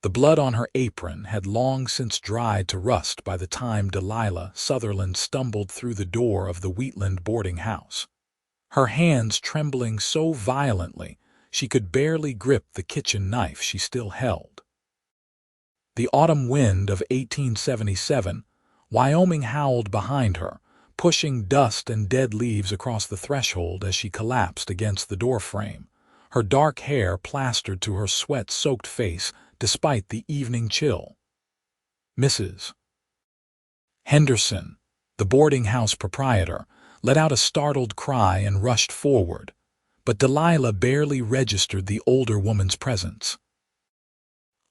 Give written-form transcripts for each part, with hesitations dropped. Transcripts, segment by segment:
The blood on her apron had long since dried to rust by the time Delilah Sutherland stumbled through the door of the Wheatland boarding house, her hands trembling so violently she could barely grip the kitchen knife she still held. The autumn wind of 1877, Wyoming howled behind her, pushing dust and dead leaves across the threshold as she collapsed against the doorframe, her dark hair plastered to her sweat-soaked face despite the evening chill. Mrs. Henderson, the boarding house proprietor, let out a startled cry and rushed forward, but Delilah barely registered the older woman's presence.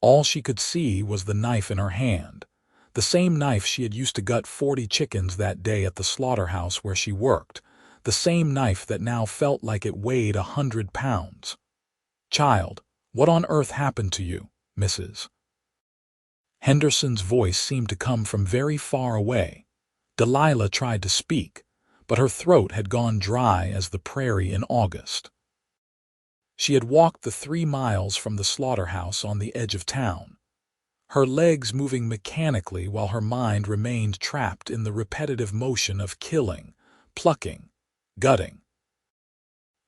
All she could see was the knife in her hand, the same knife she had used to gut 40 chickens that day at the slaughterhouse where she worked, the same knife that now felt like it weighed 100 pounds. "Child, what on earth happened to you, Mrs.?" Henderson's voice seemed to come from very far away. Delilah tried to speak, but her throat had gone dry as the prairie in August. She had walked the 3 miles from the slaughterhouse on the edge of town, her legs moving mechanically while her mind remained trapped in the repetitive motion of killing, plucking, gutting.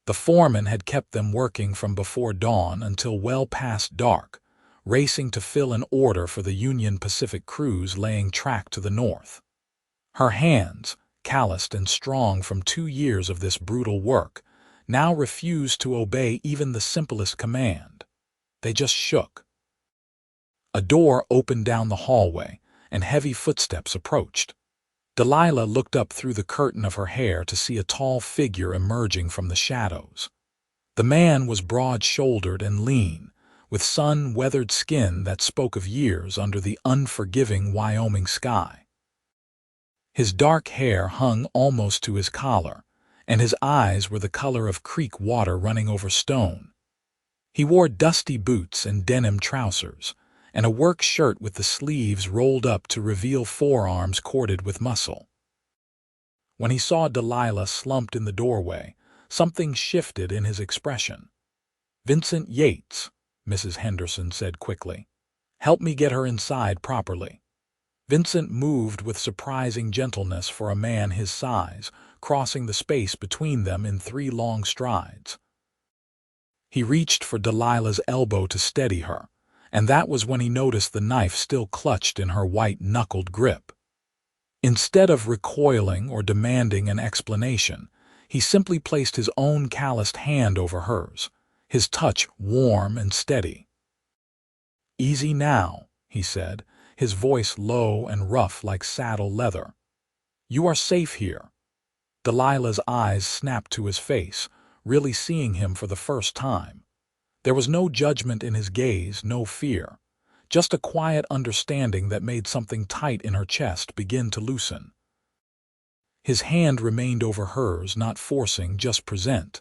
The foreman had kept them working from before dawn until well past dark, racing to fill an order for the Union Pacific crews laying track to the north. Her hands, calloused and strong from 2 years of this brutal work, now refused to obey even the simplest command. They just shook. A door opened down the hallway, and heavy footsteps approached. Delilah looked up through the curtain of her hair to see a tall figure emerging from the shadows. The man was broad-shouldered and lean, with sun-weathered skin that spoke of years under the unforgiving Wyoming sky. His dark hair hung almost to his collar, and his eyes were the color of creek water running over stone. He wore dusty boots and denim trousers, and a work shirt with the sleeves rolled up to reveal forearms corded with muscle. When he saw Delilah slumped in the doorway, something shifted in his expression. "Vincent Yates," Mrs. Henderson said quickly. "Help me get her inside properly." Vincent moved with surprising gentleness for a man his size, crossing the space between them in 3 long strides. He reached for Delilah's elbow to steady her, and that was when he noticed the knife still clutched in her white-knuckled grip. Instead of recoiling or demanding an explanation, he simply placed his own calloused hand over hers, his touch warm and steady. "Easy now," he said, his voice low and rough like saddle leather. "You are safe here." Delilah's eyes snapped to his face, really seeing him for the first time. There was no judgment in his gaze, no fear, just a quiet understanding that made something tight in her chest begin to loosen. His hand remained over hers, not forcing, just present.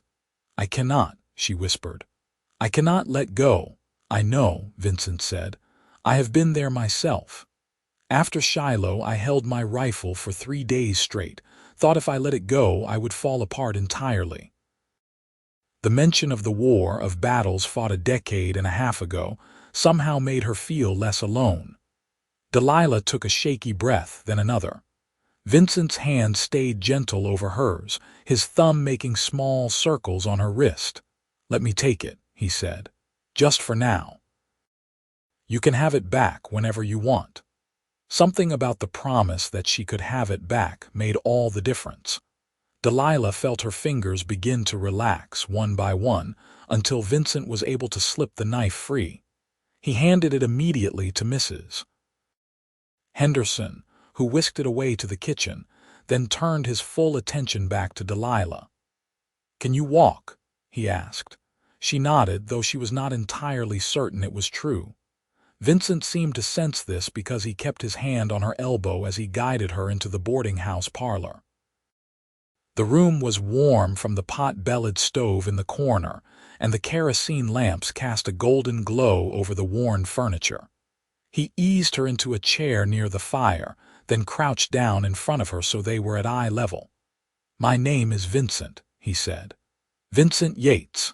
"I cannot," she whispered. "I cannot let go." "I know," Vincent said. "I have been there myself. After Shiloh, I held my rifle for 3 days straight, thought if I let it go, I would fall apart entirely." The mention of the war, of battles fought a decade and a half ago, somehow made her feel less alone. Delilah took a shaky breath, then another. Vincent's hand stayed gentle over hers, his thumb making small circles on her wrist. "Let me take it," he said. "Just for now. You can have it back whenever you want." Something about the promise that she could have it back made all the difference. Delilah felt her fingers begin to relax one by one until Vincent was able to slip the knife free. He handed it immediately to Mrs. Henderson, who whisked it away to the kitchen, then turned his full attention back to Delilah. "Can you walk?" he asked. She nodded, though she was not entirely certain it was true. Vincent seemed to sense this because he kept his hand on her elbow as he guided her into the boarding house parlor. The room was warm from the pot-bellied stove in the corner, and the kerosene lamps cast a golden glow over the worn furniture. He eased her into a chair near the fire, then crouched down in front of her so they were at eye level. "My name is Vincent," he said. "Vincent Yates.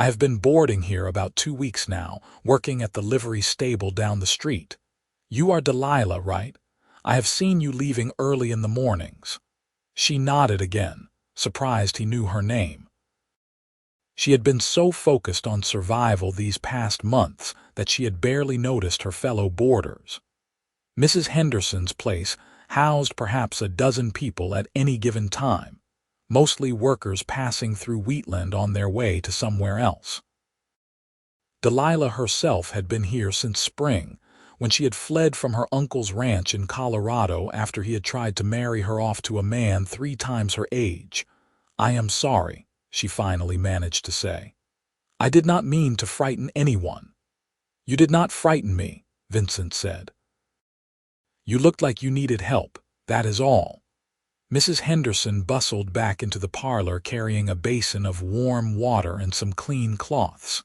I have been boarding here about 2 weeks now, working at the livery stable down the street. You are Delilah, right? I have seen you leaving early in the mornings." She nodded again, surprised he knew her name. She had been so focused on survival these past months that she had barely noticed her fellow boarders. Mrs. Henderson's place housed perhaps a dozen people at any given time, mostly workers passing through Wheatland on their way to somewhere else. Delilah herself had been here since spring, when she had fled from her uncle's ranch in Colorado after he had tried to marry her off to a man 3 times her age. "I am sorry," she finally managed to say. "I did not mean to frighten anyone." "You did not frighten me," Vincent said. "You looked like you needed help, that is all." Mrs. Henderson bustled back into the parlor carrying a basin of warm water and some clean cloths.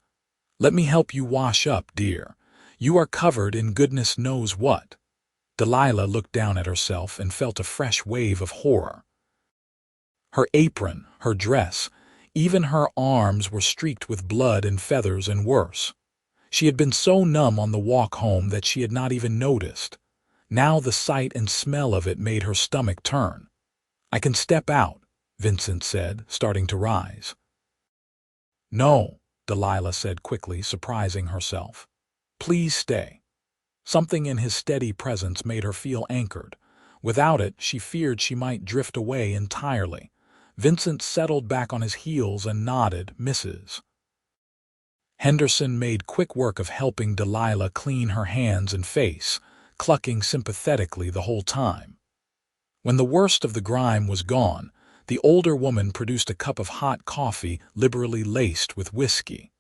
"Let me help you wash up, dear. You are covered in goodness knows what." Delilah looked down at herself and felt a fresh wave of horror. Her apron, her dress, even her arms were streaked with blood and feathers and worse. She had been so numb on the walk home that she had not even noticed. Now the sight and smell of it made her stomach turn. "I can step out," Vincent said, starting to rise. "No," Delilah said quickly, surprising herself. "Please stay." Something in his steady presence made her feel anchored. Without it, she feared she might drift away entirely. Vincent settled back on his heels and nodded, "Mrs." Henderson made quick work of helping Delilah clean her hands and face, clucking sympathetically the whole time. When the worst of the grime was gone, the older woman produced a cup of hot coffee liberally laced with whiskey.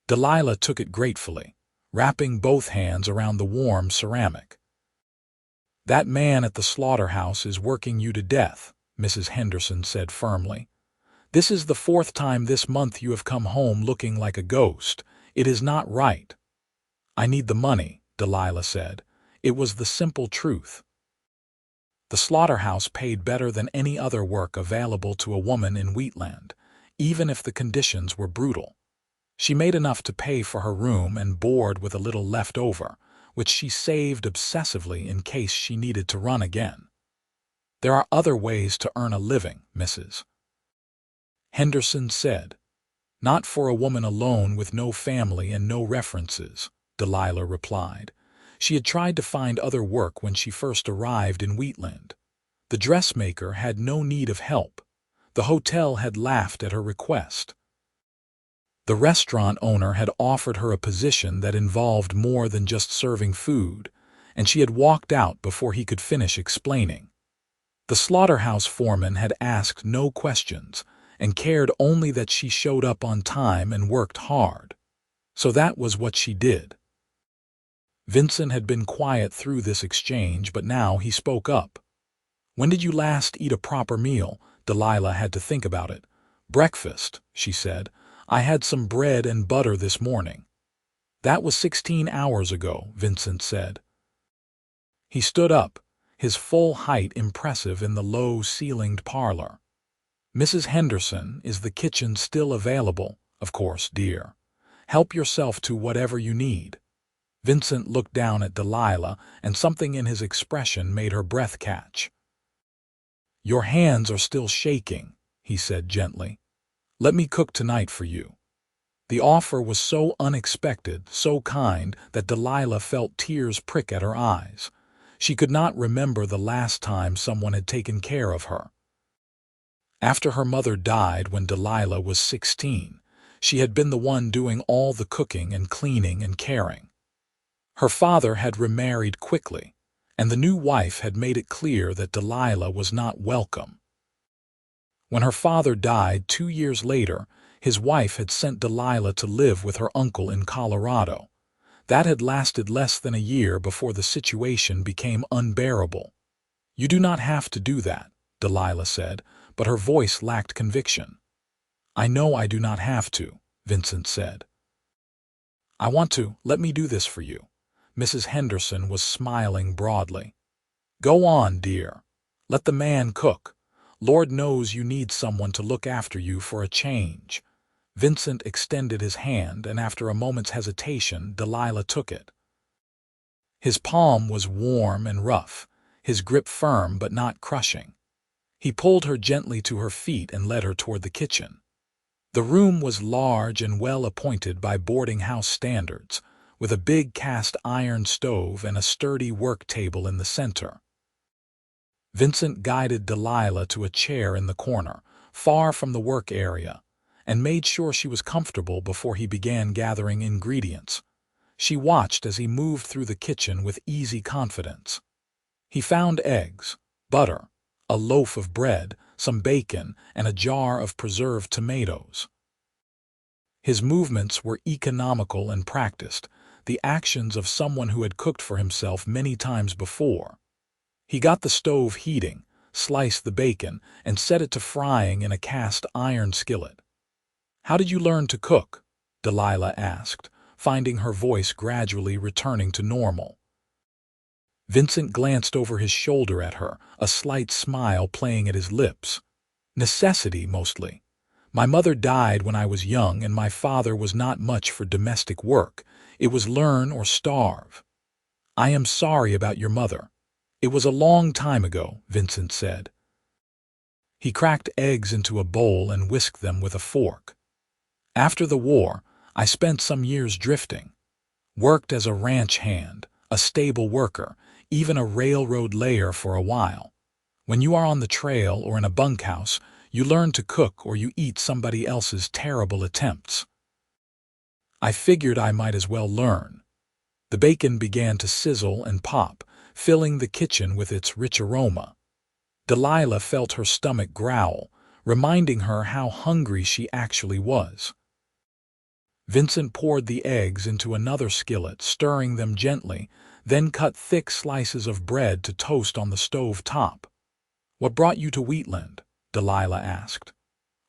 Delilah took it gratefully, wrapping both hands around the warm ceramic. "That man at the slaughterhouse is working you to death," Mrs. Henderson said firmly. "This is the 4th time this month you have come home looking like a ghost. It is not right." "I need the money," Delilah said. It was the simple truth. The slaughterhouse paid better than any other work available to a woman in Wheatland, even if the conditions were brutal. She made enough to pay for her room and board with a little left over, which she saved obsessively in case she needed to run again. "There are other ways to earn a living, Mrs. Henderson said. "Not for a woman alone with no family and no references," Delilah replied. She had tried to find other work when she first arrived in Wheatland. The dressmaker had no need of help. The hotel had laughed at her request. The restaurant owner had offered her a position that involved more than just serving food, and she had walked out before he could finish explaining. The slaughterhouse foreman had asked no questions and cared only that she showed up on time and worked hard. So that was what she did. Vincent had been quiet through this exchange, but now he spoke up. "When did you last eat a proper meal?" Delilah had to think about it. "Breakfast," she said. "I had some bread and butter this morning." "That was 16 hours ago," Vincent said. He stood up, his full height impressive in the low-ceilinged parlor. "Mrs. Henderson, is the kitchen still available?" "Of course, dear. Help yourself to whatever you need." Vincent looked down at Delilah, and something in his expression made her breath catch. "Your hands are still shaking," he said gently. "Let me cook tonight for you." The offer was so unexpected, so kind, that Delilah felt tears prick at her eyes. She could not remember the last time someone had taken care of her. After her mother died when Delilah was 16, she had been the one doing all the cooking and cleaning and caring. Her father had remarried quickly, and the new wife had made it clear that Delilah was not welcome. When her father died 2 years later, his wife had sent Delilah to live with her uncle in Colorado. That had lasted less than a year before the situation became unbearable. "You do not have to do that," Delilah said, but her voice lacked conviction. "I know I do not have to," Vincent said. "I want to. Let me do this for you." Mrs. Henderson was smiling broadly. "Go on, dear. Let the man cook. Lord knows you need someone to look after you for a change." Vincent extended his hand, and after a moment's hesitation, Delilah took it. His palm was warm and rough, his grip firm but not crushing. He pulled her gently to her feet and led her toward the kitchen. The room was large and well appointed by boarding house standards, with a big cast iron stove and a sturdy work table in the center. Vincent guided Delilah to a chair in the corner, far from the work area, and made sure she was comfortable before he began gathering ingredients. She watched as he moved through the kitchen with easy confidence. He found eggs, butter, a loaf of bread, some bacon, and a jar of preserved tomatoes. His movements were economical and practiced, the actions of someone who had cooked for himself many times before. He got the stove heating, sliced the bacon, and set it to frying in a cast iron skillet. "How did you learn to cook?" Delilah asked, finding her voice gradually returning to normal. Vincent glanced over his shoulder at her, a slight smile playing at his lips. "Necessity, mostly. My mother died when I was young, and my father was not much for domestic work. It was learn or starve." "I am sorry about your mother. It was a long time ago," Vincent said. He cracked eggs into a bowl and whisked them with a fork. "After the war, I spent some years drifting. Worked as a ranch hand, a stable worker, even a railroad layer for a while. When you are on the trail or in a bunkhouse, you learn to cook or you eat somebody else's terrible attempts. I figured I might as well learn." The bacon began to sizzle and pop, filling the kitchen with its rich aroma. Delilah felt her stomach growl, reminding her how hungry she actually was. Vincent poured the eggs into another skillet, stirring them gently, then cut thick slices of bread to toast on the stove top. "What brought you to Wheatland?" Delilah asked.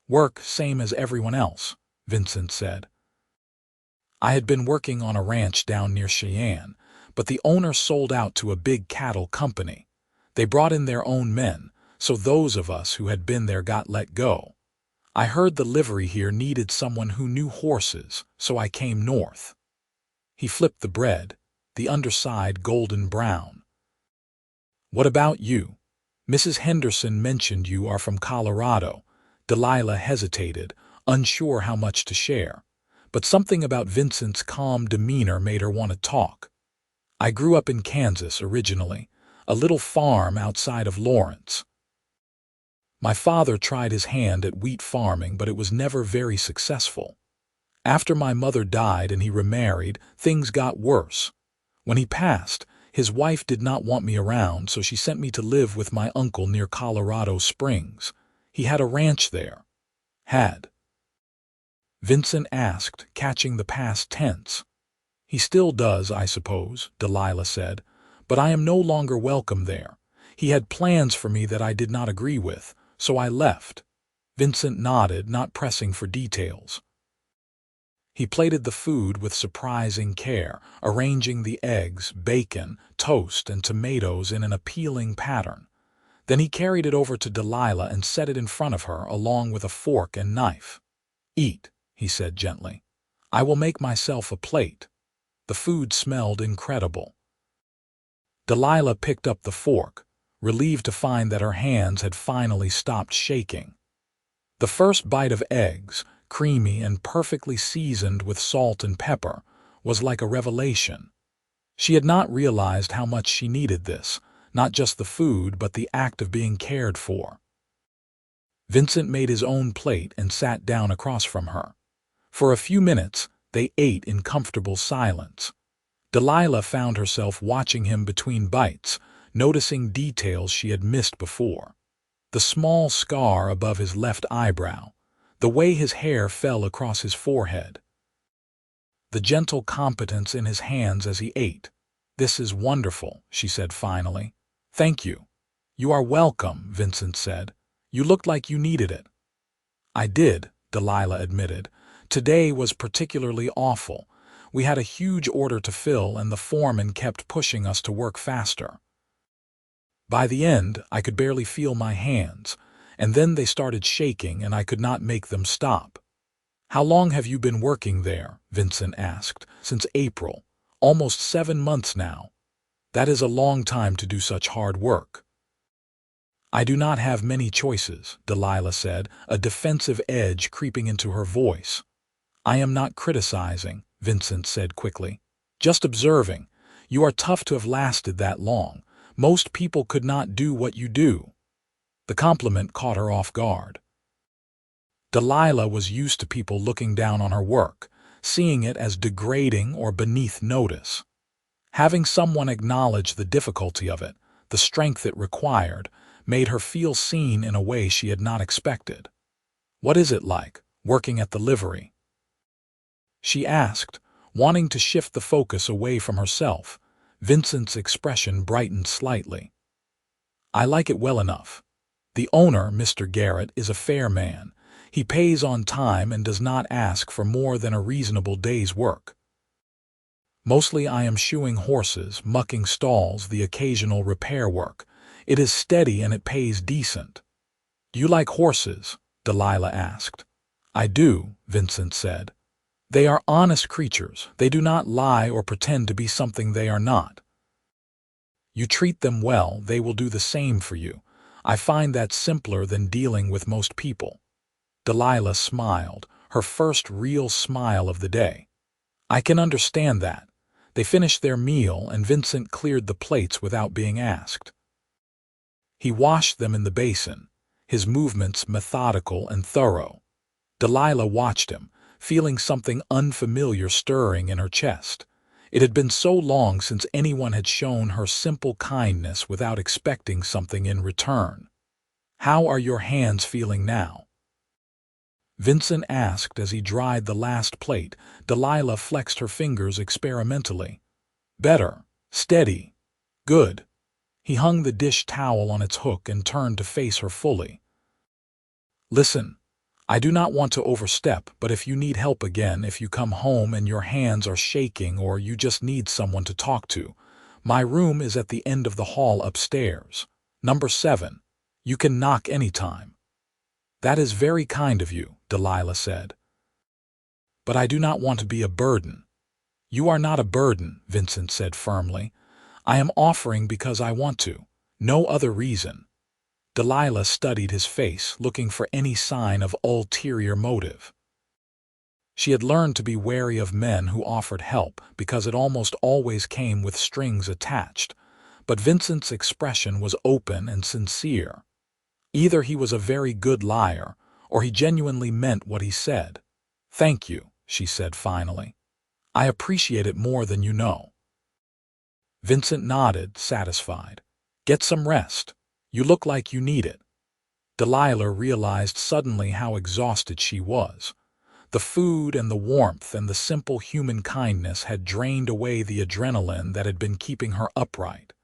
"Work, same as everyone else," Vincent said. "I had been working on a ranch down near Cheyenne, but the owner sold out to a big cattle company. They brought in their own men, so those of us who had been there got let go. I heard the livery here needed someone who knew horses, so I came north." He flipped the bread, the underside golden brown. "What about you? Mrs. Henderson mentioned you are from Colorado." Delilah hesitated, unsure how much to share, but something about Vincent's calm demeanor made her want to talk. "I grew up in Kansas originally, a little farm outside of Lawrence. My father tried his hand at wheat farming, but it was never very successful. After my mother died and he remarried, things got worse. When he passed, his wife did not want me around, so she sent me to live with my uncle near Colorado Springs. He had a ranch there." "Had?" Vincent asked, catching the past tense. "He still does, I suppose," Delilah said, "but I am no longer welcome there. He had plans for me that I did not agree with, so I left." Vincent nodded, not pressing for details. He plated the food with surprising care, arranging the eggs, bacon, toast, and tomatoes in an appealing pattern. Then he carried it over to Delilah and set it in front of her, along with a fork and knife. "Eat," he said gently. "I will make myself a plate." The food smelled incredible. Delilah picked up the fork, relieved to find that her hands had finally stopped shaking. The first bite of eggs, creamy and perfectly seasoned with salt and pepper, was like a revelation. She had not realized how much she needed this, not just the food, but the act of being cared for. Vincent made his own plate and sat down across from her. For a few minutes, they ate in comfortable silence. Delilah found herself watching him between bites, noticing details she had missed before. The small scar above his left eyebrow, the way his hair fell across his forehead, the gentle competence in his hands as he ate. "This is wonderful," she said finally. "Thank you." "You are welcome," Vincent said. "You looked like you needed it." "I did," Delilah admitted. "Today was particularly awful. We had a huge order to fill, and the foreman kept pushing us to work faster. By the end, I could barely feel my hands, and then they started shaking and I could not make them stop." "How long have you been working there?" Vincent asked. "Since April. Almost 7 months now. That is a long time to do such hard work." "I do not have many choices," Delilah said, a defensive edge creeping into her voice. "I am not criticizing," Vincent said quickly. "Just observing. You are tough to have lasted that long. Most people could not do what you do." The compliment caught her off guard. Delilah was used to people looking down on her work, seeing it as degrading or beneath notice. Having someone acknowledge the difficulty of it, the strength it required, made her feel seen in a way she had not expected. "What is it like, working at the livery?" she asked, wanting to shift the focus away from herself. Vincent's expression brightened slightly. "I like it well enough. The owner, Mr. Garrett, is a fair man. He pays on time and does not ask for more than a reasonable day's work. Mostly I am shoeing horses, mucking stalls, the occasional repair work. It is steady and it pays decent." "Do you like horses?" Delilah asked. "I do," Vincent said. "They are honest creatures. They do not lie or pretend to be something they are not. You treat them well, they will do the same for you. I find that simpler than dealing with most people." Delilah smiled, her first real smile of the day. "I can understand that." They finished their meal and Vincent cleared the plates without being asked. He washed them in the basin, his movements methodical and thorough. Delilah watched him, feeling something unfamiliar stirring in her chest. It had been so long since anyone had shown her simple kindness without expecting something in return. "How are your hands feeling now?" Vincent asked as he dried the last plate. Delilah flexed her fingers experimentally. "Better. Steady. Good." He hung the dish towel on its hook and turned to face her fully. "Listen, I do not want to overstep, but if you need help again, if you come home and your hands are shaking or you just need someone to talk to, my room is at the end of the hall upstairs. Number 7. You can knock anytime." "That is very kind of you," Delilah said. "But I do not want to be a burden." "You are not a burden," Vincent said firmly. "I am offering because I want to. No other reason." Delilah studied his face, looking for any sign of ulterior motive. She had learned to be wary of men who offered help because it almost always came with strings attached, but Vincent's expression was open and sincere. Either he was a very good liar, or he genuinely meant what he said. "Thank you," she said finally. "I appreciate it more than you know." Vincent nodded, satisfied. "Get some rest. You look like you need it." Delilah realized suddenly how exhausted she was. The food and the warmth and the simple human kindness had drained away the adrenaline that had been keeping her upright.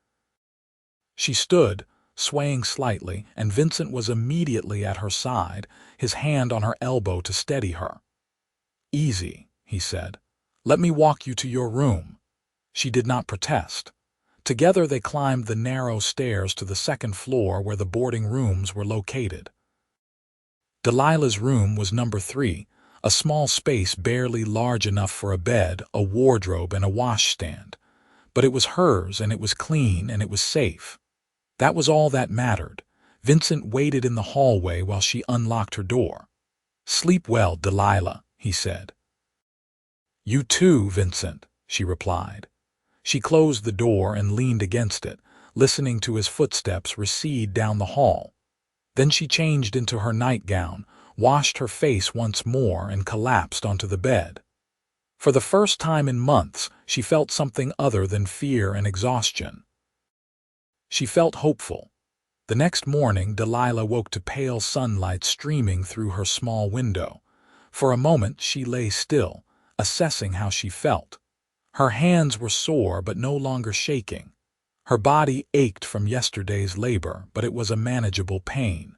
She stood, swaying slightly, and Vincent was immediately at her side, his hand on her elbow to steady her. "Easy," he said. "Let me walk you to your room." She did not protest. Together they climbed the narrow stairs to the second floor where the boarding rooms were located. Delilah's room was number 3, a small space barely large enough for a bed, a wardrobe, and a washstand. But it was hers, and it was clean, and it was safe. That was all that mattered. Vincent waited in the hallway while she unlocked her door. "Sleep well, Delilah," he said. "You too, Vincent," she replied. She closed the door and leaned against it, listening to his footsteps recede down the hall. Then she changed into her nightgown, washed her face once more, and collapsed onto the bed. For the first time in months, she felt something other than fear and exhaustion. She felt hopeful. The next morning, Delilah woke to pale sunlight streaming through her small window. For a moment, she lay still, assessing how she felt. Her hands were sore but no longer shaking. Her body ached from yesterday's labor, but it was a manageable pain.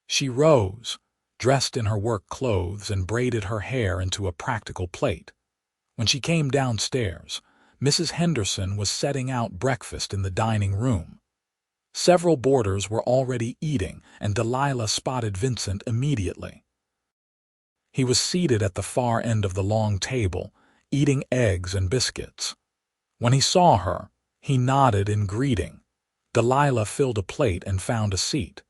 She rose, dressed in her work clothes, and braided her hair into a practical plait. When she came downstairs, Mrs. Henderson was setting out breakfast in the dining room. Several boarders were already eating, and Delilah spotted Vincent immediately. He was seated at the far end of the long table, eating eggs and biscuits. When he saw her, he nodded in greeting. Delilah filled a plate and found a seat.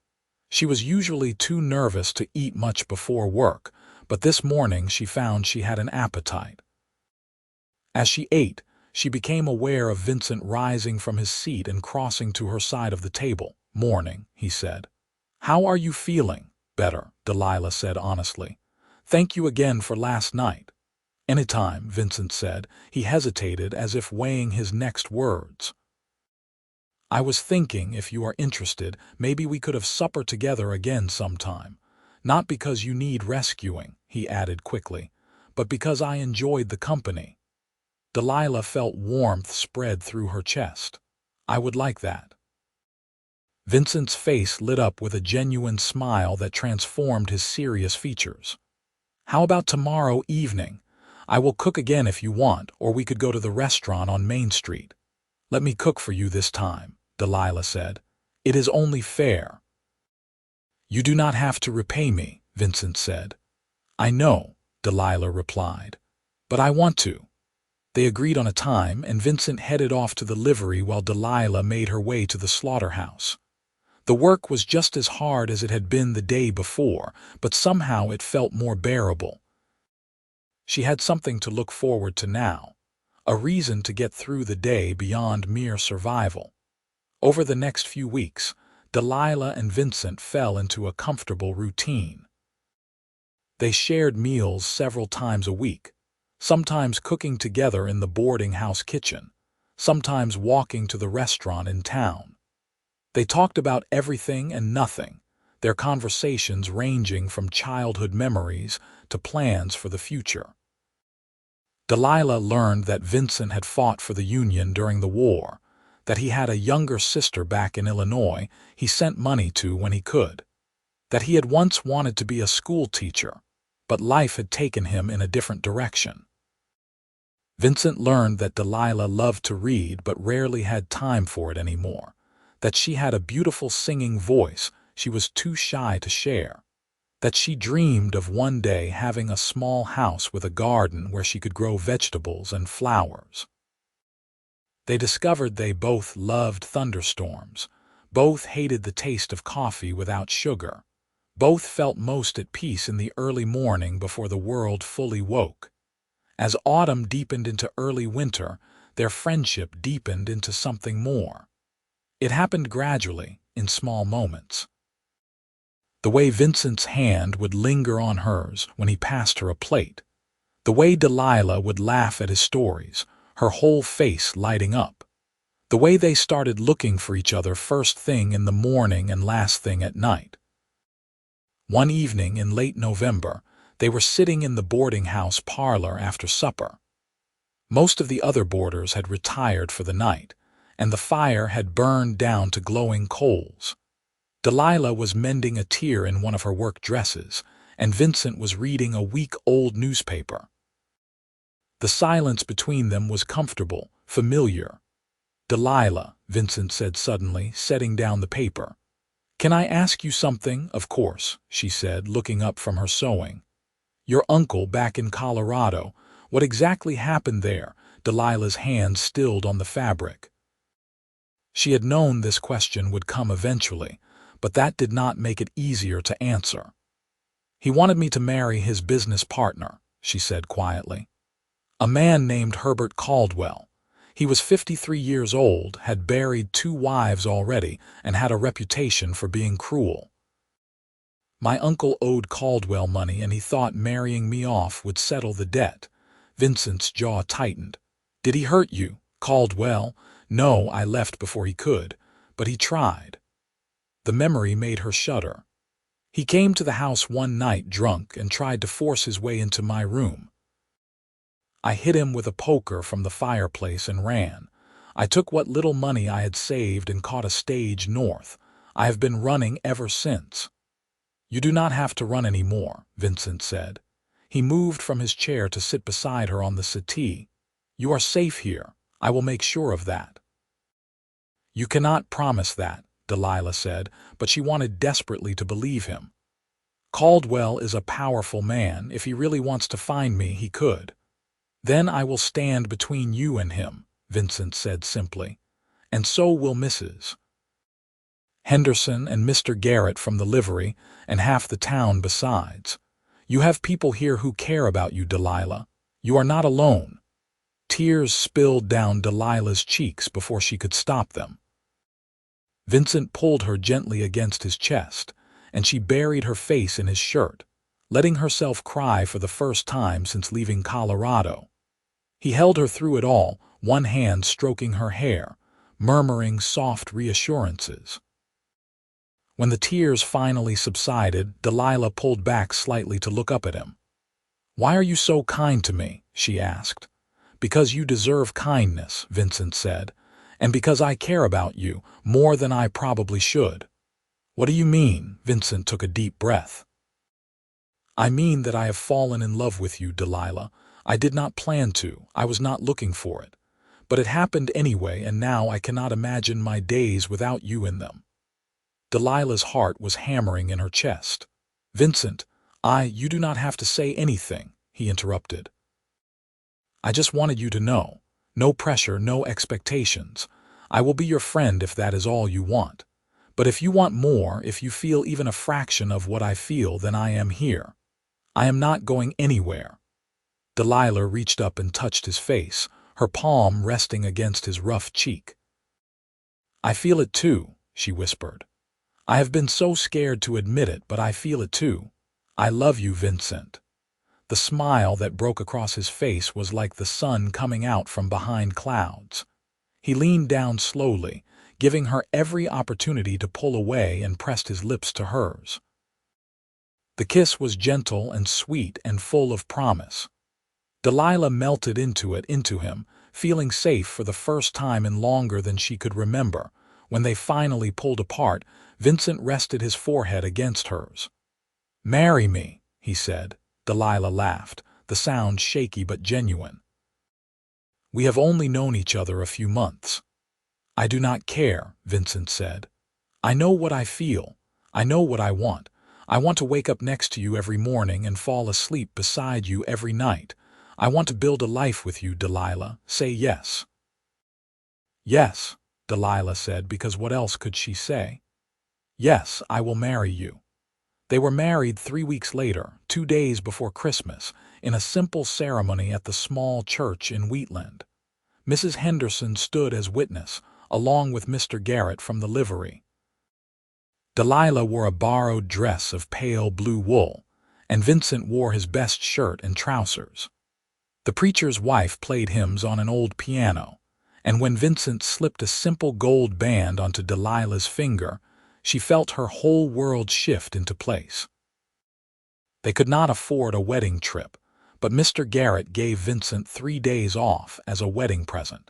She was usually too nervous to eat much before work, but this morning she found she had an appetite. As she ate, she became aware of Vincent rising from his seat and crossing to her side of the table. "Morning," he said. "How are you feeling?" "Better," Delilah said honestly. "Thank you again for last night." "Anytime," Vincent said. He hesitated as if weighing his next words. "I was thinking, if you are interested, maybe we could have supper together again sometime. Not because you need rescuing," he added quickly, "but because I enjoyed the company." Delilah felt warmth spread through her chest. "I would like that." Vincent's face lit up with a genuine smile that transformed his serious features. "How about tomorrow evening? I will cook again if you want, or we could go to the restaurant on Main Street." "Let me cook for you this time," Delilah said. "It is only fair." "You do not have to repay me," Vincent said. "I know," Delilah replied, "but I want to." They agreed on a time, and Vincent headed off to the livery while Delilah made her way to the slaughterhouse. The work was just as hard as it had been the day before, but somehow it felt more bearable. She had something to look forward to now, a reason to get through the day beyond mere survival. Over the next few weeks, Delilah and Vincent fell into a comfortable routine. They shared meals several times a week, sometimes cooking together in the boarding house kitchen, sometimes walking to the restaurant in town. They talked about everything and nothing, their conversations ranging from childhood memories to plans for the future. Delilah learned that Vincent had fought for the Union during the war, that he had a younger sister back in Illinois he sent money to when he could, that he had once wanted to be a school teacher, but life had taken him in a different direction. Vincent learned that Delilah loved to read but rarely had time for it anymore, that she had a beautiful singing voice she was too shy to share, that she dreamed of one day having a small house with a garden where she could grow vegetables and flowers. They discovered they both loved thunderstorms, both hated the taste of coffee without sugar, both felt most at peace in the early morning before the world fully woke. As autumn deepened into early winter, their friendship deepened into something more. It happened gradually, in small moments. The way Vincent's hand would linger on hers when he passed her a plate, the way Delilah would laugh at his stories, her whole face lighting up, the way they started looking for each other first thing in the morning and last thing at night. One evening in late November, they were sitting in the boarding house parlor after supper. Most of the other boarders had retired for the night, and the fire had burned down to glowing coals. Delilah was mending a tear in one of her work dresses, and Vincent was reading a week-old newspaper. The silence between them was comfortable, familiar. "Delilah," Vincent said suddenly, setting down the paper. "Can I ask you something?" "Of course," she said, looking up from her sewing. "Your uncle back in Colorado, what exactly happened there?" Delilah's hand stilled on the fabric. She had known this question would come eventually, but that did not make it easier to answer. "He wanted me to marry his business partner," she said quietly. "A man named Herbert Caldwell. He was 53 years old, had buried 2 wives already, and had a reputation for being cruel. My uncle owed Caldwell money, and he thought marrying me off would settle the debt." Vincent's jaw tightened. "Did he hurt you?" "Caldwell? No, I left before he could, but he tried." The memory made her shudder. "He came to the house one night drunk and tried to force his way into my room. I hit him with a poker from the fireplace and ran. I took what little money I had saved and caught a stage north. I have been running ever since." "You do not have to run any more," Vincent said. He moved from his chair to sit beside her on the settee. "You are safe here. I will make sure of that." "You cannot promise that," Delilah said, but she wanted desperately to believe him. Caldwell is a powerful man. If he really wants to find me, he could. Then I will stand between you and him, Vincent said simply. And so will Mrs. Henderson and Mr. Garrett from the livery, and half the town besides. You have people here who care about you, Delilah. You are not alone. Tears spilled down Delilah's cheeks before she could stop them. Vincent pulled her gently against his chest, and she buried her face in his shirt, letting herself cry for the first time since leaving Colorado. He held her through it all, one hand stroking her hair, murmuring soft reassurances. When the tears finally subsided, Delilah pulled back slightly to look up at him. "Why are you so kind to me?" she asked. "Because you deserve kindness," Vincent said, "and because I care about you more than I probably should." "What do you mean?" Vincent took a deep breath. "I mean that I have fallen in love with you, Delilah. I did not plan to. I was not looking for it. But it happened anyway, and now I cannot imagine my days without you in them." Delilah's heart was hammering in her chest. "Vincent, you do not have to say anything," he interrupted. "I just wanted you to know. No pressure, no expectations. I will be your friend if that is all you want. But if you want more, if you feel even a fraction of what I feel, then I am here. I am not going anywhere." Delilah reached up and touched his face, her palm resting against his rough cheek. "I feel it too," she whispered. "I have been so scared to admit it, but I feel it too. I love you, Vincent." The smile that broke across his face was like the sun coming out from behind clouds. He leaned down slowly, giving her every opportunity to pull away, and pressed his lips to hers. The kiss was gentle and sweet and full of promise. Delilah melted into him, feeling safe for the first time in longer than she could remember. When they finally pulled apart, Vincent rested his forehead against hers. "Marry me," he said. Delilah laughed, the sound shaky but genuine. "We have only known each other a few months." "I do not care," Vincent said. "I know what I feel. I know what I want. I want to wake up next to you every morning and fall asleep beside you every night. I want to build a life with you, Delilah. Say yes." "Yes," Delilah said, because what else could she say? "Yes, I will marry you." They were married 3 weeks later, 2 days before Christmas, in a simple ceremony at the small church in Wheatland. Mrs. Henderson stood as witness, along with Mr. Garrett from the livery. Delilah wore a borrowed dress of pale blue wool, and Vincent wore his best shirt and trousers. The preacher's wife played hymns on an old piano, and when Vincent slipped a simple gold band onto Delilah's finger, she felt her whole world shift into place. They could not afford a wedding trip, but Mr. Garrett gave Vincent 3 days off as a wedding present.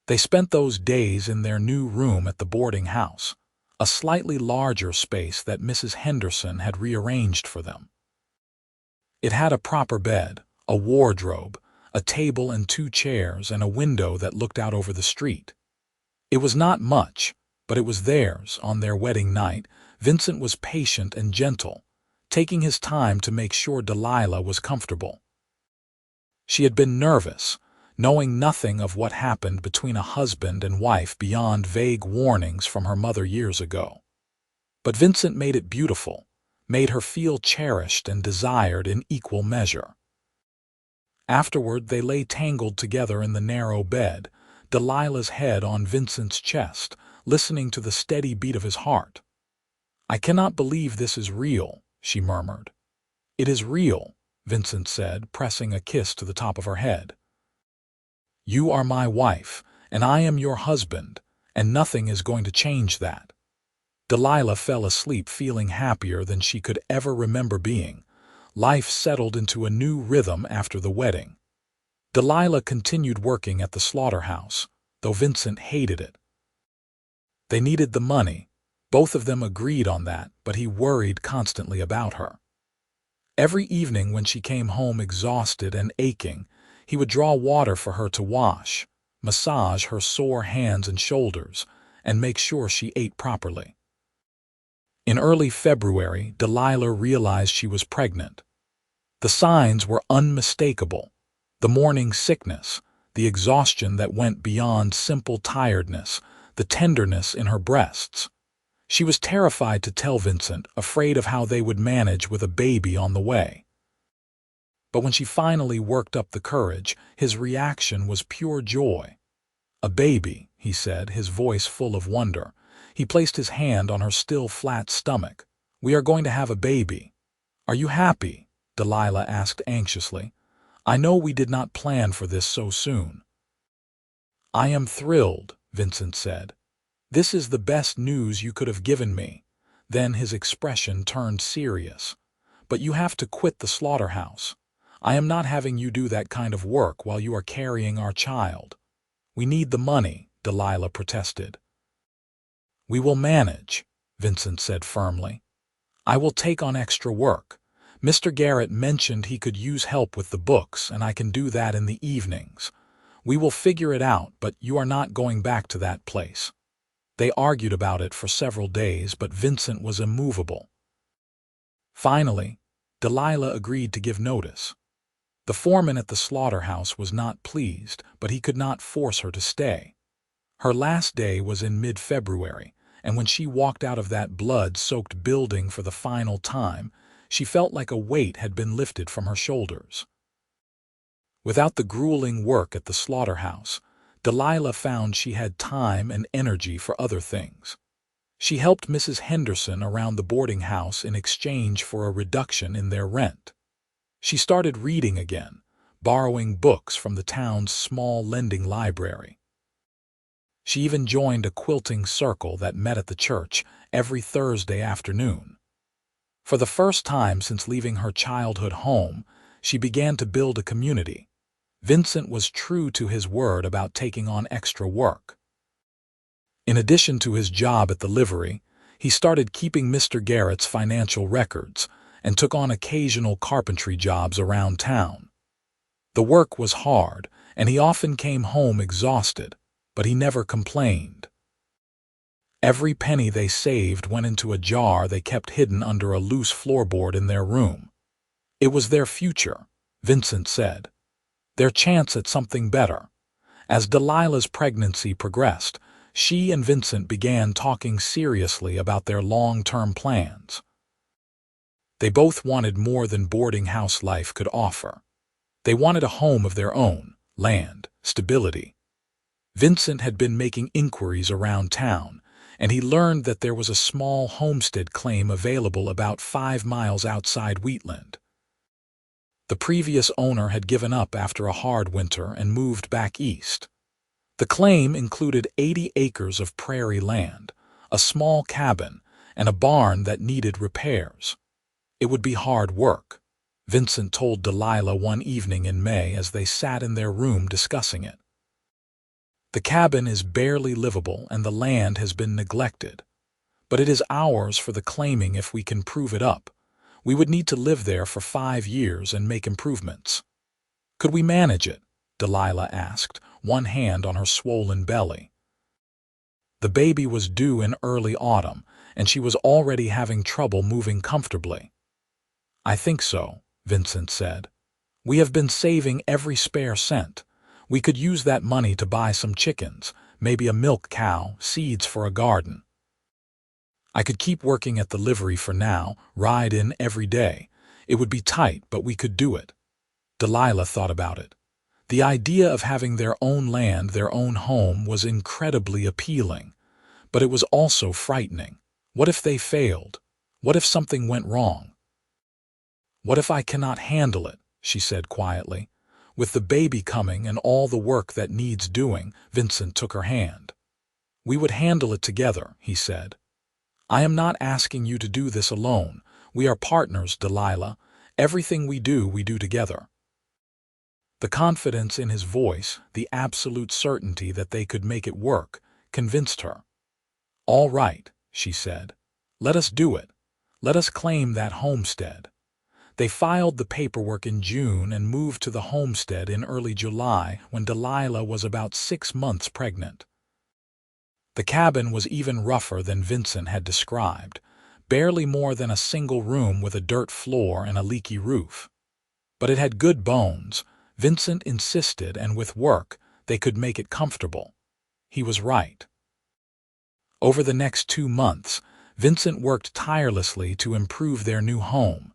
They spent those days in their new room at the boarding house, a slightly larger space that Mrs. Henderson had rearranged for them. It had a proper bed, a wardrobe, a table and 2 chairs, and a window that looked out over the street. It was not much, but it was theirs. On their wedding night, Vincent was patient and gentle, taking his time to make sure Delilah was comfortable. She had been nervous, knowing nothing of what happened between a husband and wife beyond vague warnings from her mother years ago. But Vincent made it beautiful, made her feel cherished and desired in equal measure. Afterward, they lay tangled together in the narrow bed, Delilah's head on Vincent's chest, listening to the steady beat of his heart. "I cannot believe this is real," she murmured. "It is real," Vincent said, pressing a kiss to the top of her head. "You are my wife, and I am your husband, and nothing is going to change that." Delilah fell asleep feeling happier than she could ever remember being. Life settled into a new rhythm after the wedding. Delilah continued working at the slaughterhouse, though Vincent hated it. They needed the money. Both of them agreed on that, but he worried constantly about her. Every evening when she came home exhausted and aching, he would draw water for her to wash, massage her sore hands and shoulders, and make sure she ate properly. In early February, Delilah realized she was pregnant. The signs were unmistakable. The morning sickness, the exhaustion that went beyond simple tiredness, the tenderness in her breasts. She was terrified to tell Vincent, afraid of how they would manage with a baby on the way. But when she finally worked up the courage, his reaction was pure joy. "A baby," he said, his voice full of wonder. He placed his hand on her still flat stomach. "We are going to have a baby. Are you happy?" Delilah asked anxiously. "I know we did not plan for this so soon." "I am thrilled," Vincent said. "This is the best news you could have given me." Then his expression turned serious. "But you have to quit the slaughterhouse. I am not having you do that kind of work while you are carrying our child." "We need the money," Delilah protested. "We will manage," Vincent said firmly. "I will take on extra work. Mr. Garrett mentioned he could use help with the books, and I can do that in the evenings. We will figure it out, but you are not going back to that place." They argued about it for several days, but Vincent was immovable. Finally, Delilah agreed to give notice. The foreman at the slaughterhouse was not pleased, but he could not force her to stay. Her last day was in mid-February, and when she walked out of that blood-soaked building for the final time, she felt like a weight had been lifted from her shoulders. Without the grueling work at the slaughterhouse, Delilah found she had time and energy for other things. She helped Mrs. Henderson around the boarding house in exchange for a reduction in their rent. She started reading again, borrowing books from the town's small lending library. She even joined a quilting circle that met at the church every Thursday afternoon. For the first time since leaving her childhood home, she began to build a community. Vincent was true to his word about taking on extra work. In addition to his job at the livery, he started keeping Mr. Garrett's financial records and took on occasional carpentry jobs around town. The work was hard, and he often came home exhausted, but he never complained. Every penny they saved went into a jar they kept hidden under a loose floorboard in their room. It was their future, Vincent said. Their chance at something better. As Delilah's pregnancy progressed, she and Vincent began talking seriously about their long-term plans. They both wanted more than boarding house life could offer. They wanted a home of their own, land, stability. Vincent had been making inquiries around town, and he learned that there was a small homestead claim available about 5 miles outside Wheatland. The previous owner had given up after a hard winter and moved back east. The claim included 80 acres of prairie land, a small cabin, and a barn that needed repairs. It would be hard work, Vincent told Delilah one evening in May as they sat in their room discussing it. The cabin is barely livable and the land has been neglected. But it is ours for the claiming if we can prove it up. We would need to live there for 5 years and make improvements. Could we manage it? Delilah asked, one hand on her swollen belly. The baby was due in early autumn, and she was already having trouble moving comfortably. "I think so," Vincent said. "We have been saving every spare cent. We could use that money to buy some chickens, maybe a milk cow, seeds for a garden. I could keep working at the livery for now, ride in every day. It would be tight, but we could do it." Delilah thought about it. The idea of having their own land, their own home, was incredibly appealing. But it was also frightening. What if they failed? What if something went wrong? "What if I cannot handle it?" she said quietly. With the baby coming and all the work that needs doing, Vincent took her hand. "We would handle it together," he said. "I am not asking you to do this alone. We are partners, Delilah. Everything we do together." The confidence in his voice, the absolute certainty that they could make it work, convinced her. "All right," she said. "Let us do it. Let us claim that homestead." They filed the paperwork in June and moved to the homestead in early July when Delilah was about 6 months pregnant. The cabin was even rougher than Vincent had described. barely more than a single room with a dirt floor and a leaky roof. But it had good bones. Vincent insisted, and with work, they could make it comfortable. He was right. Over the next 2 months, Vincent worked tirelessly to improve their new home.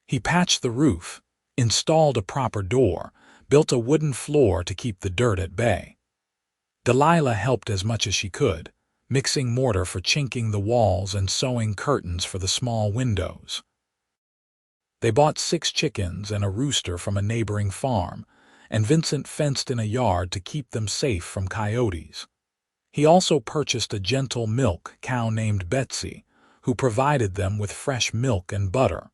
He patched the roof, installed a proper door, built a wooden floor to keep the dirt at bay. Delilah helped as much as she could, mixing mortar for chinking the walls and sewing curtains for the small windows. They bought 6 chickens and a rooster from a neighboring farm, and Vincent fenced in a yard to keep them safe from coyotes. He also purchased a gentle milk cow named Betsy, who provided them with fresh milk and butter.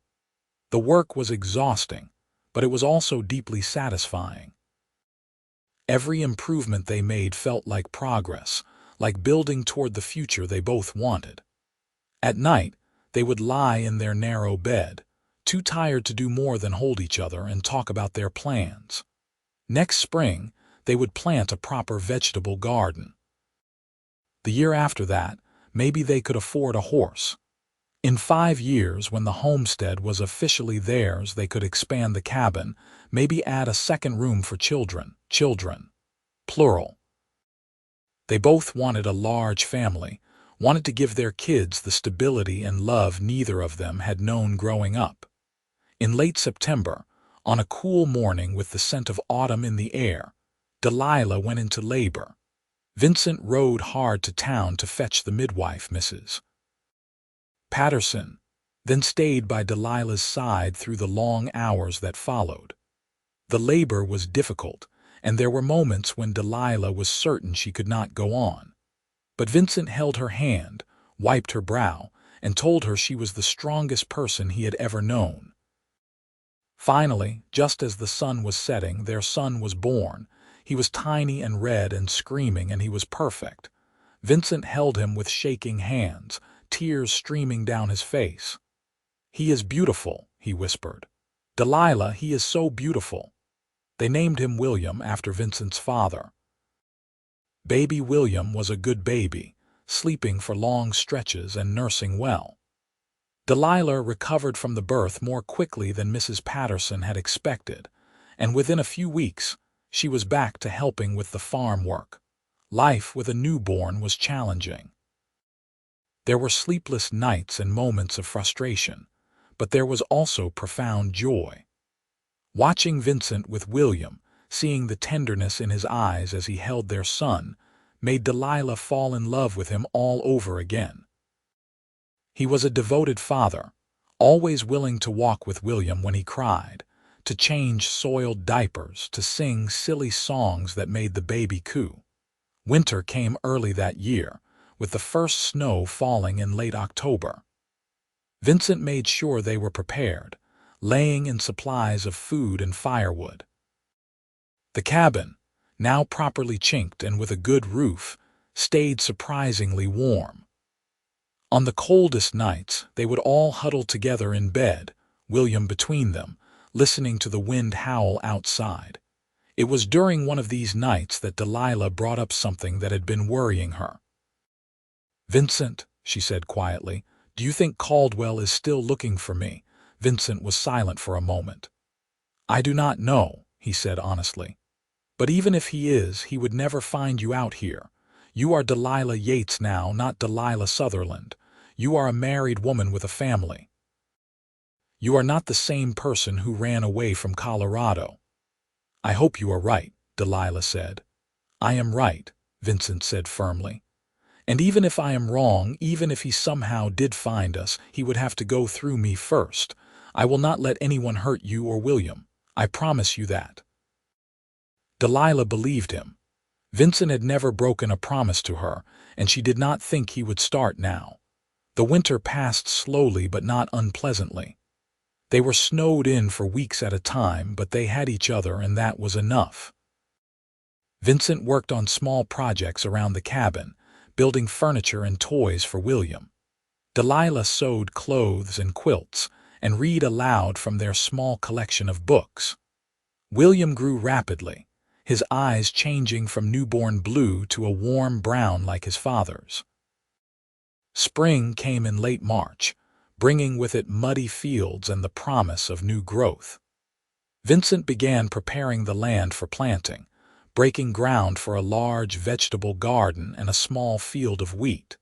The work was exhausting, but it was also deeply satisfying. Every improvement they made felt like progress, like building toward the future they both wanted. At night, they would lie in their narrow bed, too tired to do more than hold each other and talk about their plans. Next spring, they would plant a proper vegetable garden. The year after that, maybe they could afford a horse. In 5 years, when the homestead was officially theirs, they could expand the cabin, maybe add a second room for children, plural. They both wanted a large family, wanted to give their kids the stability and love neither of them had known growing up. In late September, on a cool morning with the scent of autumn in the air, Delilah went into labor. Vincent rode hard to town to fetch the midwife, Mrs. Patterson, then stayed by Delilah's side through the long hours that followed. The labor was difficult, and there were moments when Delilah was certain she could not go on. But Vincent held her hand, wiped her brow, and told her she was the strongest person he had ever known. Finally, just as the sun was setting, their son was born. He was tiny and red and screaming, and he was perfect. Vincent held him with shaking hands, tears streaming down his face. "He is beautiful," he whispered. "Delilah, he is so beautiful." They named him William after Vincent's father. Baby William was a good baby, sleeping for long stretches and nursing well. Delilah recovered from the birth more quickly than Mrs. Patterson had expected, and within a few weeks, she was back to helping with the farm work. Life with a newborn was challenging. There were sleepless nights and moments of frustration, but there was also profound joy. Watching Vincent with William, seeing the tenderness in his eyes as he held their son, made Delilah fall in love with him all over again. He was a devoted father, always willing to walk with William when he cried, to change soiled diapers, to sing silly songs that made the baby coo. Winter came early that year, with the first snow falling in late October. Vincent made sure they were prepared, laying in supplies of food and firewood. The cabin, now properly chinked and with a good roof, stayed surprisingly warm. On the coldest nights, they would all huddle together in bed, William between them, listening to the wind howl outside. It was during one of these nights that Delilah brought up something that had been worrying her. "Vincent," she said quietly, "do you think Caldwell is still looking for me?" Vincent was silent for a moment. "I do not know," he said honestly. "But even if he is, he would never find you out here. You are Delilah Yates now, not Delilah Sutherland. You are a married woman with a family. You are not the same person who ran away from Colorado." "I hope you are right," Delilah said. "I am right," Vincent said firmly. "And even if I am wrong, even if he somehow did find us, he would have to go through me first. I will not let anyone hurt you or William. I promise you that." Delilah believed him. Vincent had never broken a promise to her, and she did not think he would start now. The winter passed slowly but not unpleasantly. They were snowed in for weeks at a time, but they had each other, and that was enough. Vincent worked on small projects around the cabin, building furniture and toys for William. Delilah sewed clothes and quilts, and read aloud from their small collection of books. William grew rapidly, his eyes changing from newborn blue to a warm brown like his father's. Spring came in late March, bringing with it muddy fields and the promise of new growth. Vincent began preparing the land for planting, breaking ground for a large vegetable garden and a small field of wheat.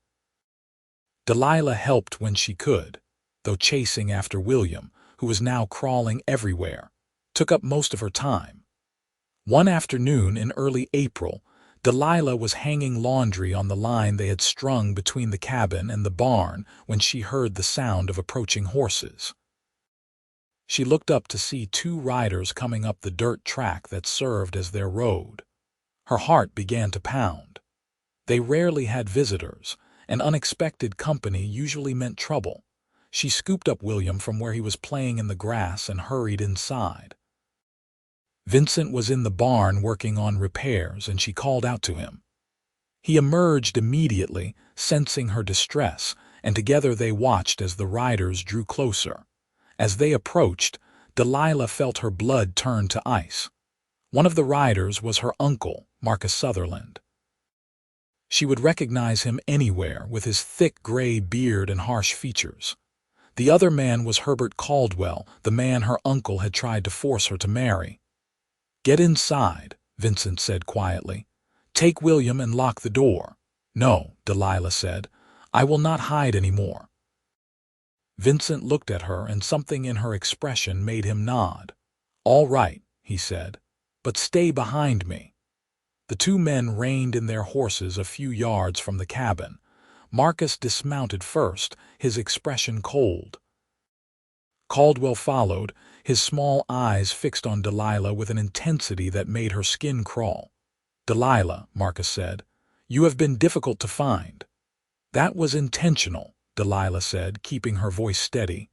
Delilah helped when she could, though chasing after William, who was now crawling everywhere, took up most of her time. One afternoon in early April, Delilah was hanging laundry on the line they had strung between the cabin and the barn when she heard the sound of approaching horses. She looked up to see two riders coming up the dirt track that served as their road. Her heart began to pound. They rarely had visitors, and unexpected company usually meant trouble. She scooped up William from where he was playing in the grass and hurried inside. Vincent was in the barn working on repairs, and she called out to him. He emerged immediately, sensing her distress, and together they watched as the riders drew closer. As they approached, Delilah felt her blood turn to ice. One of the riders was her uncle, Marcus Sutherland. She would recognize him anywhere, with his thick gray beard and harsh features. The other man was Herbert Caldwell, the man her uncle had tried to force her to marry. "Get inside," Vincent said quietly. "Take William and lock the door." "No," Delilah said. "I will not hide any more." Vincent looked at her, and something in her expression made him nod. "All right," he said, "but stay behind me." The two men reined in their horses a few yards from the cabin. Marcus dismounted first, his expression cold. Caldwell followed, his small eyes fixed on Delilah with an intensity that made her skin crawl. "Delilah," Marcus said, "you have been difficult to find." "That was intentional," Delilah said, keeping her voice steady.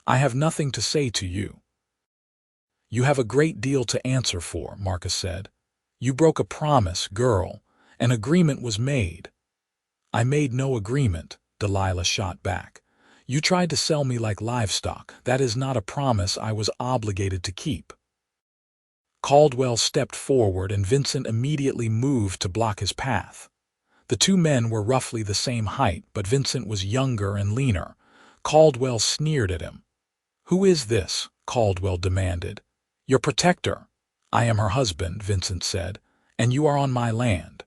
"I have nothing to say to you." "You have a great deal to answer for," Marcus said. "You broke a promise, girl. An agreement was made." "I made no agreement," Delilah shot back. "You tried to sell me like livestock. That is not a promise I was obligated to keep." Caldwell stepped forward, and Vincent immediately moved to block his path. The two men were roughly the same height, but Vincent was younger and leaner. Caldwell sneered at him. "Who is this?" Caldwell demanded. "Your protector." "I am her husband," Vincent said, "and you are on my land."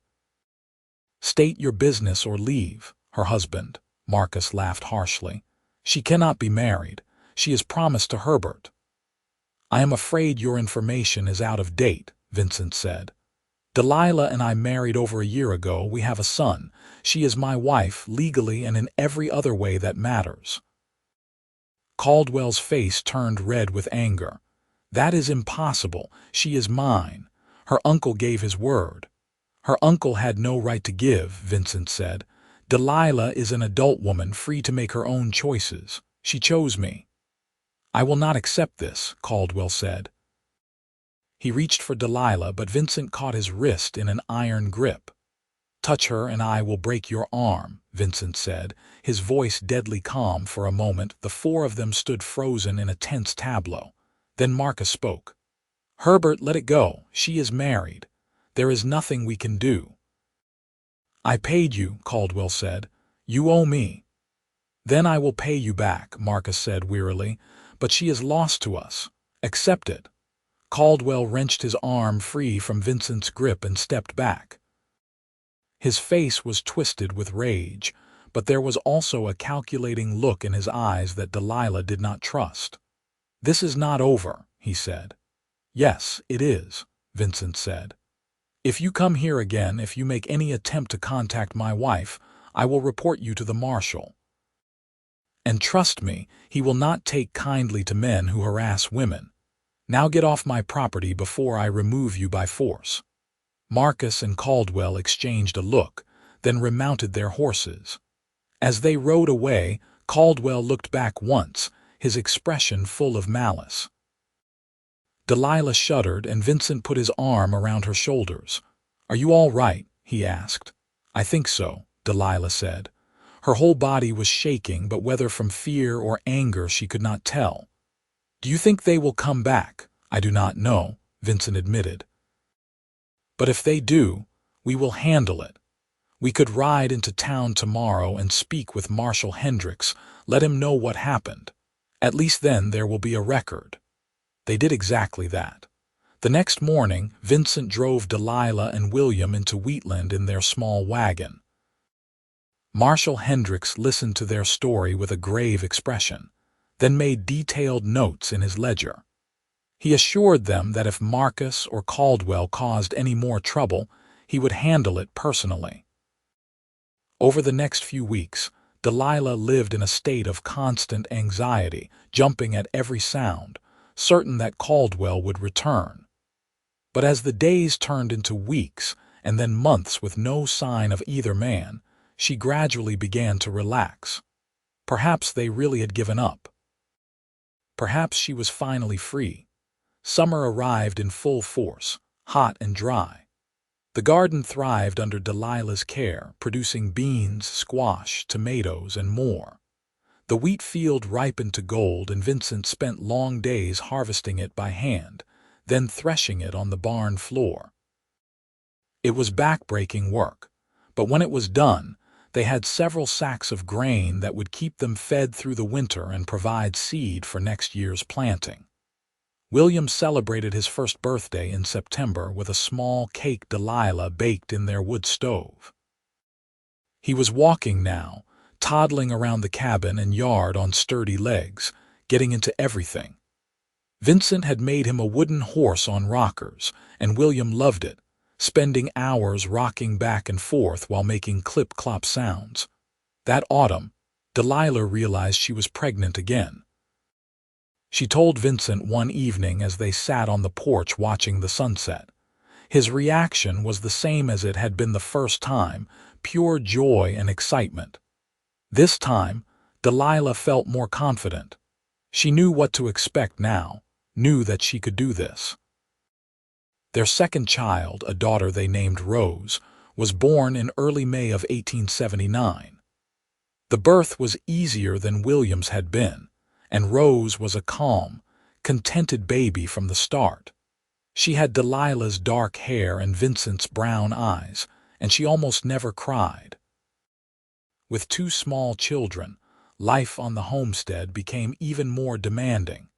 "State your business or leave." "Her husband," Marcus laughed harshly. "She cannot be married. She is promised to Herbert." "I am afraid your information is out of date," Vincent said. "Delilah and I married over a year ago. We have a son. She is my wife, legally and in every other way that matters." Caldwell's face turned red with anger. "That is impossible. She is mine. Her uncle gave his word." "Her uncle had no right to give," Vincent said. "Delilah is an adult woman, free to make her own choices. She chose me." "I will not accept this," Caldwell said. He reached for Delilah, but Vincent caught his wrist in an iron grip. "Touch her and I will break your arm," Vincent said, his voice deadly calm. For a moment the four of them stood frozen in a tense tableau. Then Marcus spoke. "Herbert, let it go. She is married. There is nothing we can do." "I paid you," Caldwell said. "You owe me." "Then I will pay you back," Marcus said wearily. "But she is lost to us. Accept it." Caldwell wrenched his arm free from Vincent's grip and stepped back. His face was twisted with rage, but there was also a calculating look in his eyes that Delilah did not trust. "This is not over," he said. "Yes, it is," Vincent said. "If you come here again, if you make any attempt to contact my wife, I will report you to the marshal. And trust me, he will not take kindly to men who harass women. Now get off my property before I remove you by force." Marcus and Caldwell exchanged a look, then remounted their horses. As they rode away, Caldwell looked back once, his expression full of malice. Delilah shuddered, and Vincent put his arm around her shoulders. "Are you all right?" he asked. "I think so," Delilah said. Her whole body was shaking, but whether from fear or anger she could not tell. "Do you think they will come back?" "I do not know," Vincent admitted. "But if they do, we will handle it. We could ride into town tomorrow and speak with Marshal Hendricks, let him know what happened. At least then there will be a record." They did exactly that. The next morning, Vincent drove Delilah and William into Wheatland in their small wagon. Marshal Hendricks listened to their story with a grave expression, then made detailed notes in his ledger. He assured them that if Marcus or Caldwell caused any more trouble, he would handle it personally. Over the next few weeks, Delilah lived in a state of constant anxiety, jumping at every sound, certain that Caldwell would return. But as the days turned into weeks and then months with no sign of either man, she gradually began to relax. Perhaps they really had given up. Perhaps she was finally free. Summer arrived in full force, hot and dry. The garden thrived under Delilah's care, producing beans, squash, tomatoes, and more. The wheat field ripened to gold, and Vincent spent long days harvesting it by hand, then threshing it on the barn floor. It was back-breaking work, but when it was done, they had several sacks of grain that would keep them fed through the winter and provide seed for next year's planting. William celebrated his first birthday in September with a small cake Delilah baked in their wood stove. He was walking now, toddling around the cabin and yard on sturdy legs, getting into everything. Vincent had made him a wooden horse on rockers, and William loved it, spending hours rocking back and forth while making clip-clop sounds. That autumn, Delilah realized she was pregnant again. She told Vincent one evening as they sat on the porch watching the sunset. His reaction was the same as it had been the first time, pure joy and excitement. This time, Delilah felt more confident. She knew what to expect now, knew that she could do this. Their second child, a daughter they named Rose, was born in early May of 1879. The birth was easier than William's had been, and Rose was a calm, contented baby from the start. She had Delilah's dark hair and Vincent's brown eyes, and she almost never cried. With two small children, life on the homestead became even more demanding,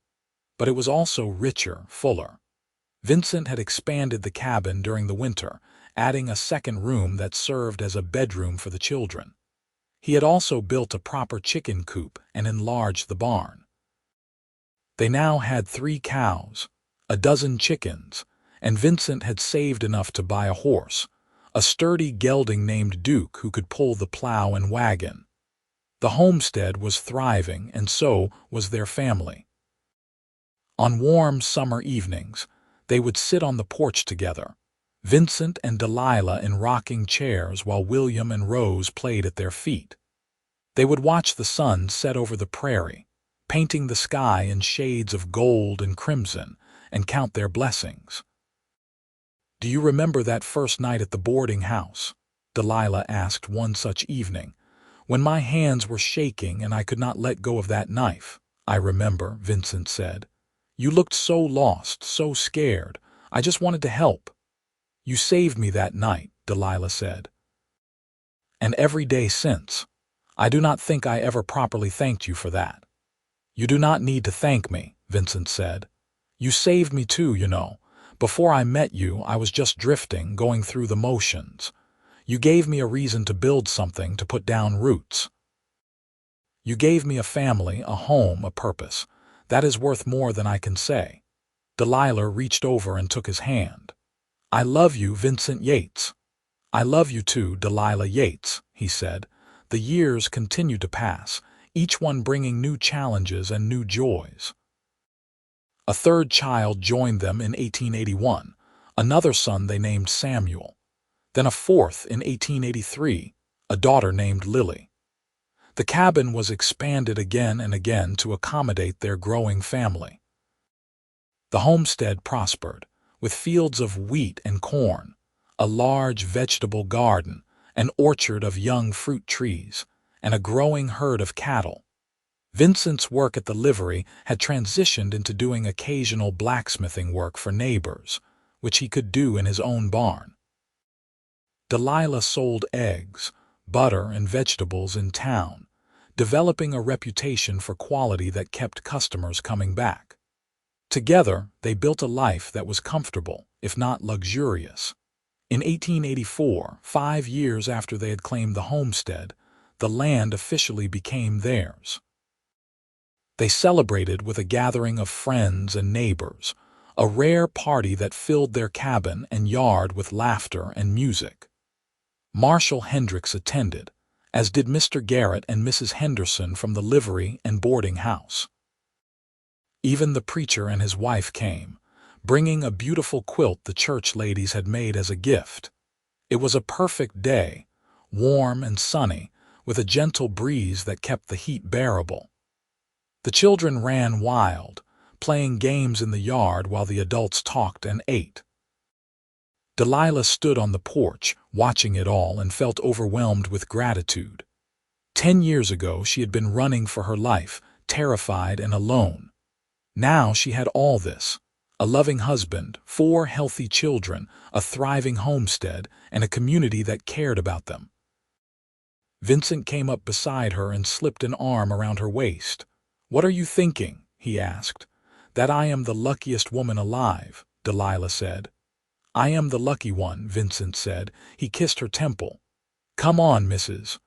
but it was also richer, fuller. Vincent had expanded the cabin during the winter, adding a second room that served as a bedroom for the children. He had also built a proper chicken coop and enlarged the barn. They now had 3 cows, a dozen chickens, and Vincent had saved enough to buy a horse, a sturdy gelding named Duke who could pull the plow and wagon. The homestead was thriving, and so was their family. On warm summer evenings, they would sit on the porch together, Vincent and Delilah in rocking chairs while William and Rose played at their feet. They would watch the sun set over the prairie, painting the sky in shades of gold and crimson, and count their blessings. "Do you remember that first night at the boarding house?" Delilah asked one such evening, "when my hands were shaking and I could not let go of that knife." "I remember," Vincent said. "You looked so lost, so scared. I just wanted to help." "You saved me that night," Delilah said. "And every day since. I do not think I ever properly thanked you for that." "You do not need to thank me," Vincent said. "You saved me too, you know. Before I met you, I was just drifting, going through the motions. You gave me a reason to build something, to put down roots. You gave me a family, a home, a purpose. That is worth more than I can say." Delilah reached over and took his hand. "I love you, Vincent Yates." "I love you too, Delilah Yates," he said. The years continued to pass, each one bringing new challenges and new joys. A third child joined them in 1881, another son they named Samuel. Then a fourth in 1883, a daughter named Lily. The cabin was expanded again and again to accommodate their growing family. The homestead prospered, with fields of wheat and corn, a large vegetable garden, an orchard of young fruit trees, and a growing herd of cattle. Vincent's work at the livery had transitioned into doing occasional blacksmithing work for neighbors, which he could do in his own barn. Delilah sold eggs, butter, and vegetables in town, developing a reputation for quality that kept customers coming back. Together, they built a life that was comfortable, if not luxurious. In 1884, 5 years after they had claimed the homestead, the land officially became theirs. They celebrated with a gathering of friends and neighbors, a rare party that filled their cabin and yard with laughter and music. Marshall Hendricks attended, as did Mr. Garrett and Mrs. Henderson from the livery and boarding house. Even the preacher and his wife came, bringing a beautiful quilt the church ladies had made as a gift. It was a perfect day, warm and sunny, with a gentle breeze that kept the heat bearable. The children ran wild, playing games in the yard while the adults talked and ate. Delilah stood on the porch, watching it all, and felt overwhelmed with gratitude. 10 years ago she had been running for her life, terrified and alone. Now she had all this: a loving husband, 4 healthy children, a thriving homestead, and a community that cared about them. Vincent came up beside her and slipped an arm around her waist. "What are you thinking?" he asked. "That I am the luckiest woman alive," Delilah said. "I am the lucky one," Vincent said. He kissed her temple. "Come on, Mrs.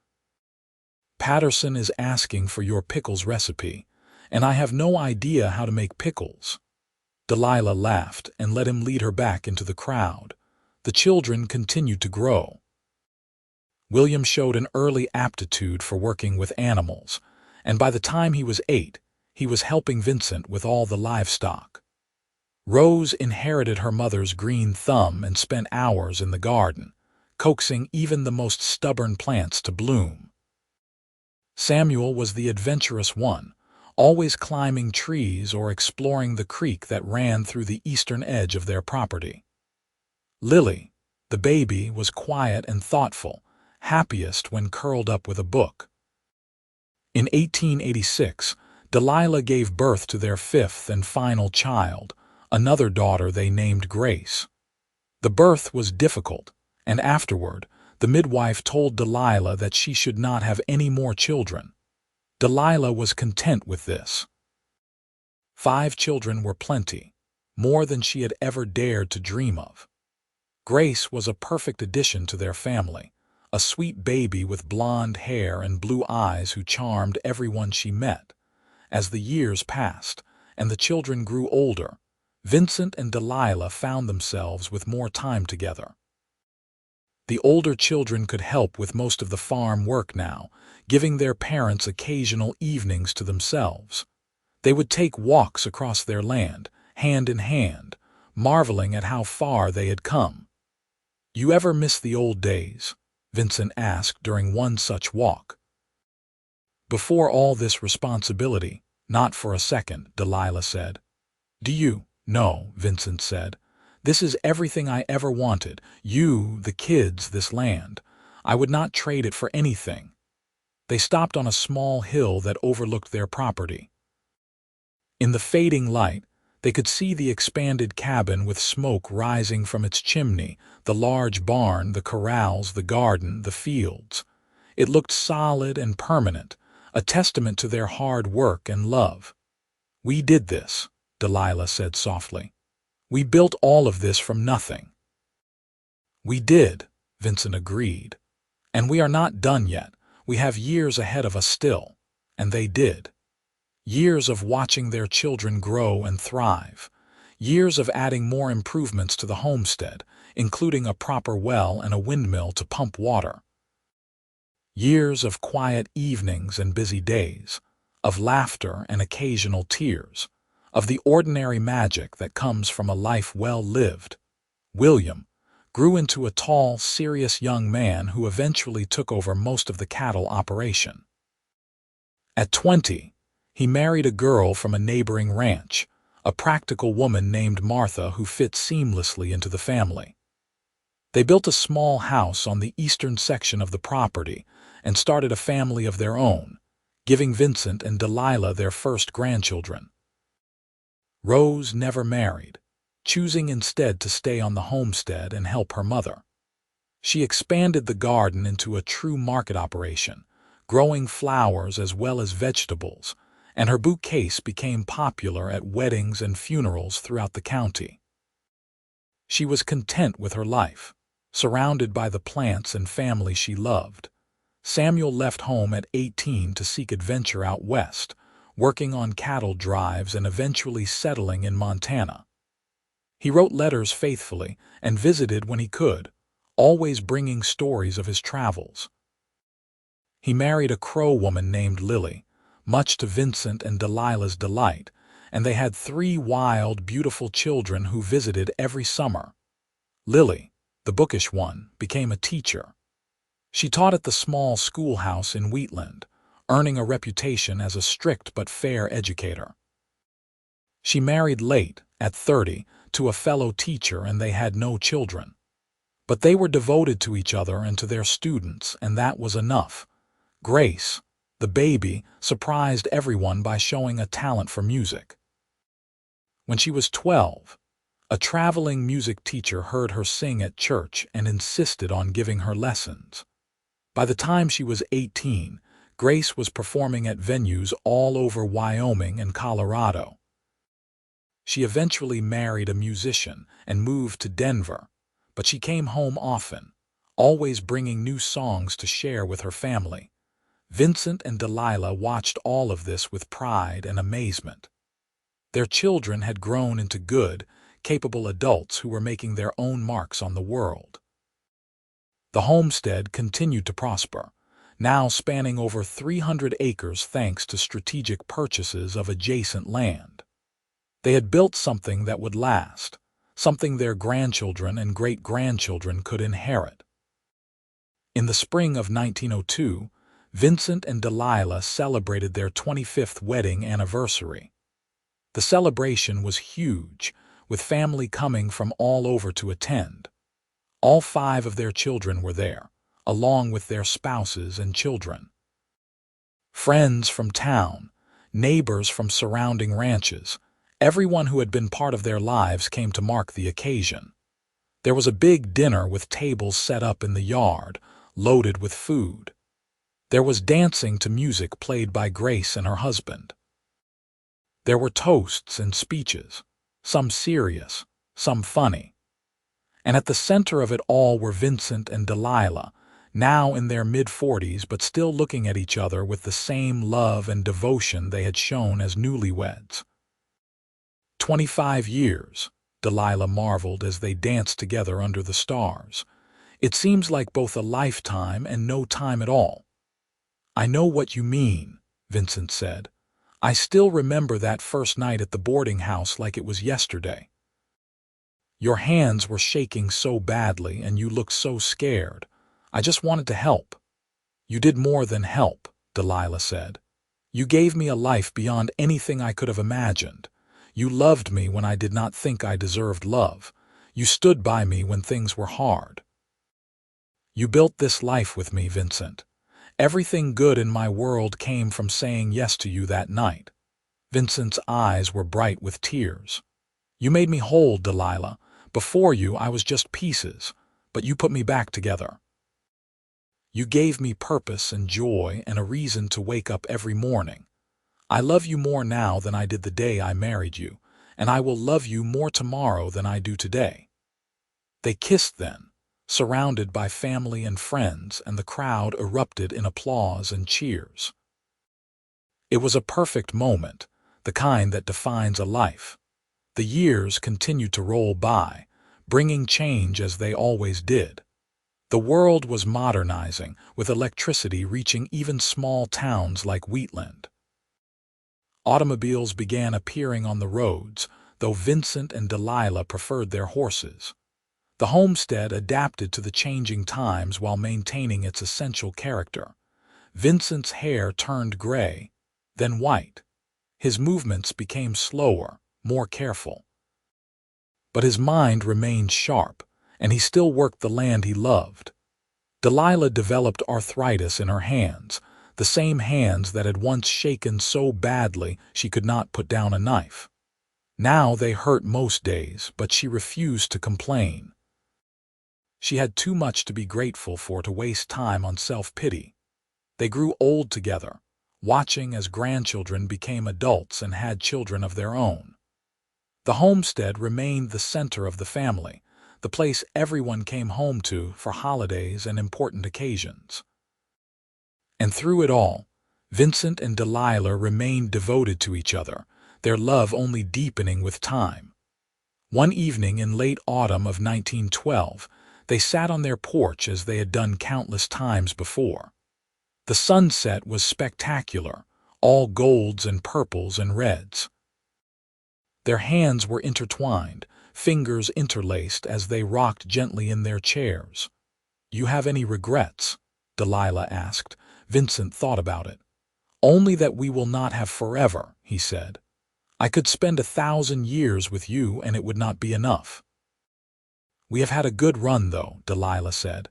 Patterson is asking for your pickles recipe, and I have no idea how to make pickles." Delilah laughed and let him lead her back into the crowd. The children continued to grow. William showed an early aptitude for working with animals, and by the time he was 8, he was helping Vincent with all the livestock. Rose inherited her mother's green thumb and spent hours in the garden, coaxing even the most stubborn plants to bloom. Samuel was the adventurous one, always climbing trees or exploring the creek that ran through the eastern edge of their property. Lily, the baby, was quiet and thoughtful, happiest when curled up with a book. In 1886, Delilah gave birth to their 5th and final child, another daughter they named Grace. The birth was difficult, and afterward, the midwife told Delilah that she should not have any more children. Delilah was content with this. 5 children were plenty, more than she had ever dared to dream of. Grace was a perfect addition to their family, a sweet baby with blonde hair and blue eyes who charmed everyone she met. As the years passed and the children grew older, Vincent and Delilah found themselves with more time together. The older children could help with most of the farm work now, giving their parents occasional evenings to themselves. They would take walks across their land, hand in hand, marveling at how far they had come. "You ever miss the old days?" Vincent asked during one such walk. "Before all this responsibility, not for a second," Delilah said. "Do you?" "No," Vincent said. "This is everything I ever wanted. You, the kids, this land. I would not trade it for anything." They stopped on a small hill that overlooked their property. In the fading light, they could see the expanded cabin with smoke rising from its chimney, the large barn, the corrals, the garden, the fields. It looked solid and permanent, a testament to their hard work and love. "We did this," Delilah said softly. "We built all of this from nothing." "We did," Vincent agreed. "And we are not done yet. We have years ahead of us still." And they did. Years of watching their children grow and thrive. Years of adding more improvements to the homestead, including a proper well and a windmill to pump water. Years of quiet evenings and busy days, of laughter and occasional tears, of the ordinary magic that comes from a life well lived. William grew into a tall, serious young man who eventually took over most of the cattle operation. At 20, he married a girl from a neighboring ranch, a practical woman named Martha who fit seamlessly into the family. They built a small house on the eastern section of the property and started a family of their own, giving Vincent and Delilah their first grandchildren. Rose never married, choosing instead to stay on the homestead and help her mother. She expanded the garden into a true market operation, growing flowers as well as vegetables, and her bouquets became popular at weddings and funerals throughout the county. She was content with her life, surrounded by the plants and family she loved. Samuel left home at 18 to seek adventure out west, working on cattle drives and eventually settling in Montana. He wrote letters faithfully and visited when he could, always bringing stories of his travels. He married a Crow woman named Lily, much to Vincent and Delilah's delight, and they had 3 wild, beautiful children who visited every summer. Lily, the bookish one, became a teacher. She taught at the small schoolhouse in Wheatland, earning a reputation as a strict but fair educator. She married late, at 30, to a fellow teacher, and they had no children. But they were devoted to each other and to their students, and that was enough. Grace, the baby, surprised everyone by showing a talent for music. When she was 12, a traveling music teacher heard her sing at church and insisted on giving her lessons. By the time she was 18, Grace was performing at venues all over Wyoming and Colorado. She eventually married a musician and moved to Denver, but she came home often, always bringing new songs to share with her family. Vincent and Delilah watched all of this with pride and amazement. Their children had grown into good, capable adults who were making their own marks on the world. The homestead continued to prosper, now spanning over 300 acres thanks to strategic purchases of adjacent land. They had built something that would last, something their grandchildren and great-grandchildren could inherit. In the spring of 1902, Vincent and Delilah celebrated their 25th wedding anniversary. The celebration was huge, with family coming from all over to attend. All 5 of their children were there, along with their spouses and children. Friends from town, neighbors from surrounding ranches, everyone who had been part of their lives came to mark the occasion. There was a big dinner with tables set up in the yard, loaded with food. There was dancing to music played by Grace and her husband. There were toasts and speeches, some serious, some funny. And at the center of it all were Vincent and Delilah, now in their mid-40s but still looking at each other with the same love and devotion they had shown as newlyweds. 25 years, Delilah marveled as they danced together under the stars. It seems like both a lifetime and no time at all. I know what you mean, Vincent said. I still remember that first night at the boarding house like it was yesterday. Your hands were shaking so badly and you looked so scared. I just wanted to help. You did more than help, Delilah said. You gave me a life beyond anything I could have imagined. You loved me when I did not think I deserved love. You stood by me when things were hard. You built this life with me, Vincent. Everything good in my world came from saying yes to you that night. Vincent's eyes were bright with tears. You made me whole, Delilah. Before you, I was just pieces, but you put me back together. You gave me purpose and joy and a reason to wake up every morning. I love you more now than I did the day I married you, and I will love you more tomorrow than I do today. They kissed then, surrounded by family and friends, and the crowd erupted in applause and cheers. It was a perfect moment, the kind that defines a life. The years continued to roll by, bringing change as they always did. The world was modernizing, with electricity reaching even small towns like Wheatland. Automobiles began appearing on the roads, though Vincent and Delilah preferred their horses. The homestead adapted to the changing times while maintaining its essential character. Vincent's hair turned gray, then white. His movements became slower, more careful. But his mind remained sharp, and he still worked the land he loved. Delilah developed arthritis in her hands, the same hands that had once shaken so badly she could not put down a knife. Now they hurt most days, but she refused to complain. She had too much to be grateful for to waste time on self-pity. They grew old together, watching as grandchildren became adults and had children of their own. The homestead remained the center of the family, the place everyone came home to for holidays and important occasions. And through it all, Vincent and Delilah remained devoted to each other, their love only deepening with time. One evening in late autumn of 1912, they sat on their porch as they had done countless times before. The sunset was spectacular, all golds and purples and reds. Their hands were intertwined, fingers interlaced as they rocked gently in their chairs. "You have any regrets?" Delilah asked. Vincent thought about it. "Only that we will not have forever," he said. "I could spend 1,000 years with you and it would not be enough." "We have had a good run, though," Delilah said.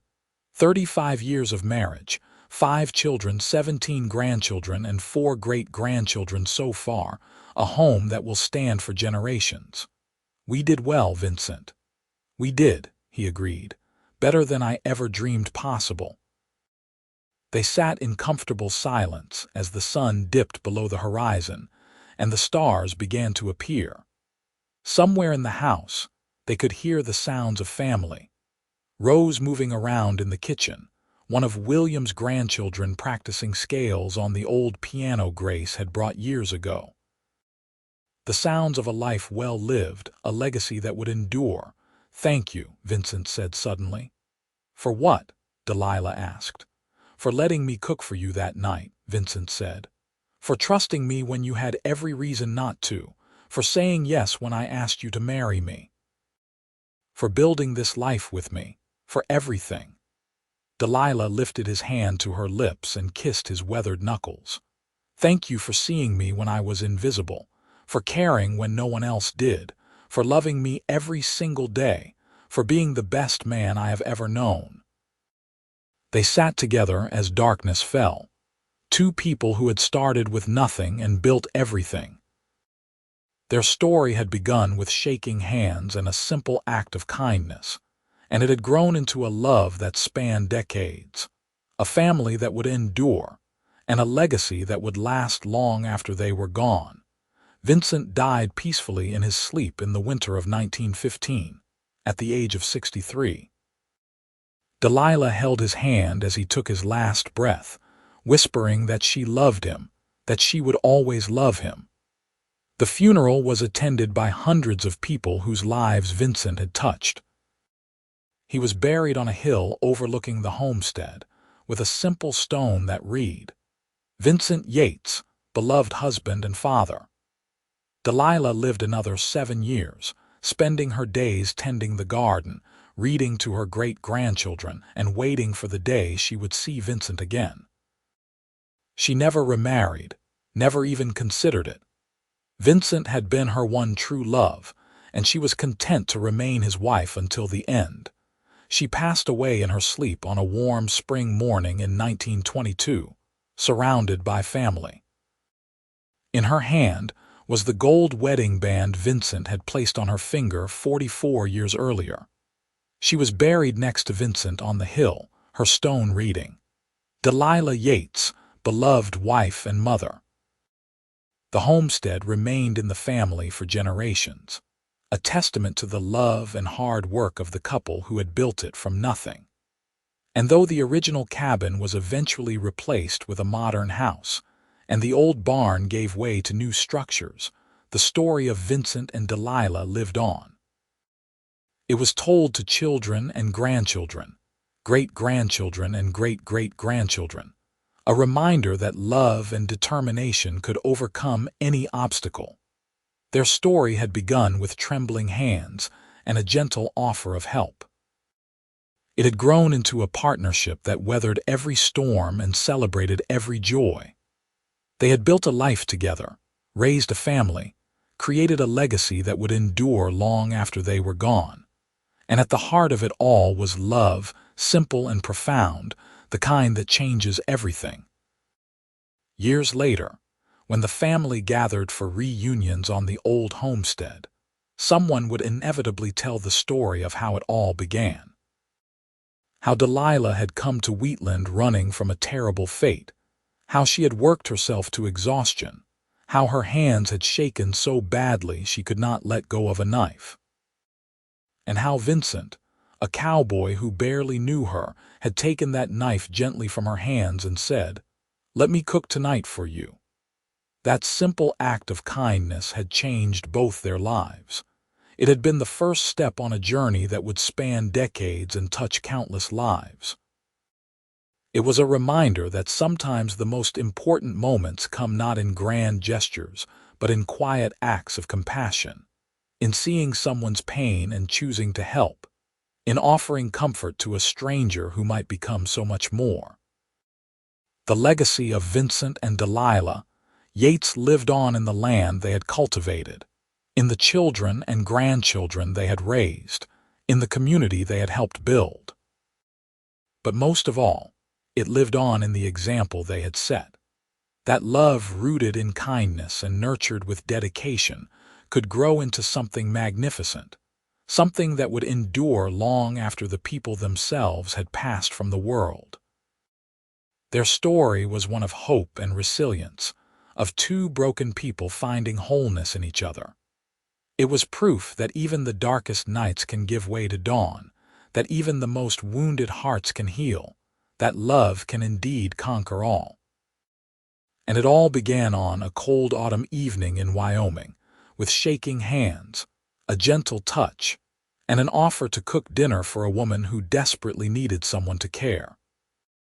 35 years of marriage, 5 children, 17 grandchildren, and 4 great-grandchildren so far, a home that will stand for generations. "We did well, Vincent." "We did," he agreed. "Better than I ever dreamed possible." They sat in comfortable silence as the sun dipped below the horizon and the stars began to appear. Somewhere in the house, they could hear the sounds of family. Rose moving around in the kitchen, one of William's grandchildren practicing scales on the old piano Grace had brought years ago. The sounds of a life well lived, a legacy that would endure. "Thank you," Vincent said suddenly. "For what?" Delilah asked. "For letting me cook for you that night," Vincent said. "For trusting me when you had every reason not to. For saying yes when I asked you to marry me. For building this life with me. For everything." Delilah lifted his hand to her lips and kissed his weathered knuckles. "Thank you for seeing me when I was invisible, for caring when no one else did, for loving me every single day, for being the best man I have ever known." They sat together as darkness fell. 2 people who had started with nothing and built everything. Their story had begun with shaking hands and a simple act of kindness, and it had grown into a love that spanned decades, a family that would endure, and a legacy that would last long after they were gone. Vincent died peacefully in his sleep in the winter of 1915, at the age of 63. Delilah held his hand as he took his last breath, whispering that she loved him, that she would always love him. The funeral was attended by hundreds of people whose lives Vincent had touched. He was buried on a hill overlooking the homestead, with a simple stone that read, "Vincent Yates, beloved husband and father." Delilah lived another 7 years, spending her days tending the garden, reading to her great-grandchildren, and waiting for the day she would see Vincent again. She never remarried, never even considered it. Vincent had been her one true love, and she was content to remain his wife until the end. She passed away in her sleep on a warm spring morning in 1922, surrounded by family. In her hand was the gold wedding band Vincent had placed on her finger 44 years earlier. She was buried next to Vincent on the hill, her stone reading, "Delilah Yates, beloved wife and mother." The homestead remained in the family for generations, a testament to the love and hard work of the couple who had built it from nothing. And though the original cabin was eventually replaced with a modern house, and the old barn gave way to new structures, the story of Vincent and Delilah lived on. It was told to children and grandchildren, great-grandchildren and great-great-grandchildren, a reminder that love and determination could overcome any obstacle. Their story had begun with trembling hands and a gentle offer of help. It had grown into a partnership that weathered every storm and celebrated every joy. They had built a life together, raised a family, created a legacy that would endure long after they were gone. And at the heart of it all was love, simple and profound, the kind that changes everything. Years later, when the family gathered for reunions on the old homestead, someone would inevitably tell the story of how it all began. How Delilah had come to Wheatland running from a terrible fate, how she had worked herself to exhaustion, how her hands had shaken so badly she could not let go of a knife, and how Vincent, a cowboy who barely knew her, had taken that knife gently from her hands and said, "Let me cook tonight for you." That simple act of kindness had changed both their lives. It had been the first step on a journey that would span decades and touch countless lives. It was a reminder that sometimes the most important moments come not in grand gestures, but in quiet acts of compassion, in seeing someone's pain and choosing to help, in offering comfort to a stranger who might become so much more. The legacy of Vincent and Delilah Yates lived on in the land they had cultivated, in the children and grandchildren they had raised, in the community they had helped build. But most of all, it lived on in the example they had set. That love rooted in kindness and nurtured with dedication could grow into something magnificent, something that would endure long after the people themselves had passed from the world. Their story was one of hope and resilience, of two broken people finding wholeness in each other. It was proof that even the darkest nights can give way to dawn, that even the most wounded hearts can heal, that love can indeed conquer all. And it all began on a cold autumn evening in Wyoming, with shaking hands, a gentle touch, and an offer to cook dinner for a woman who desperately needed someone to care.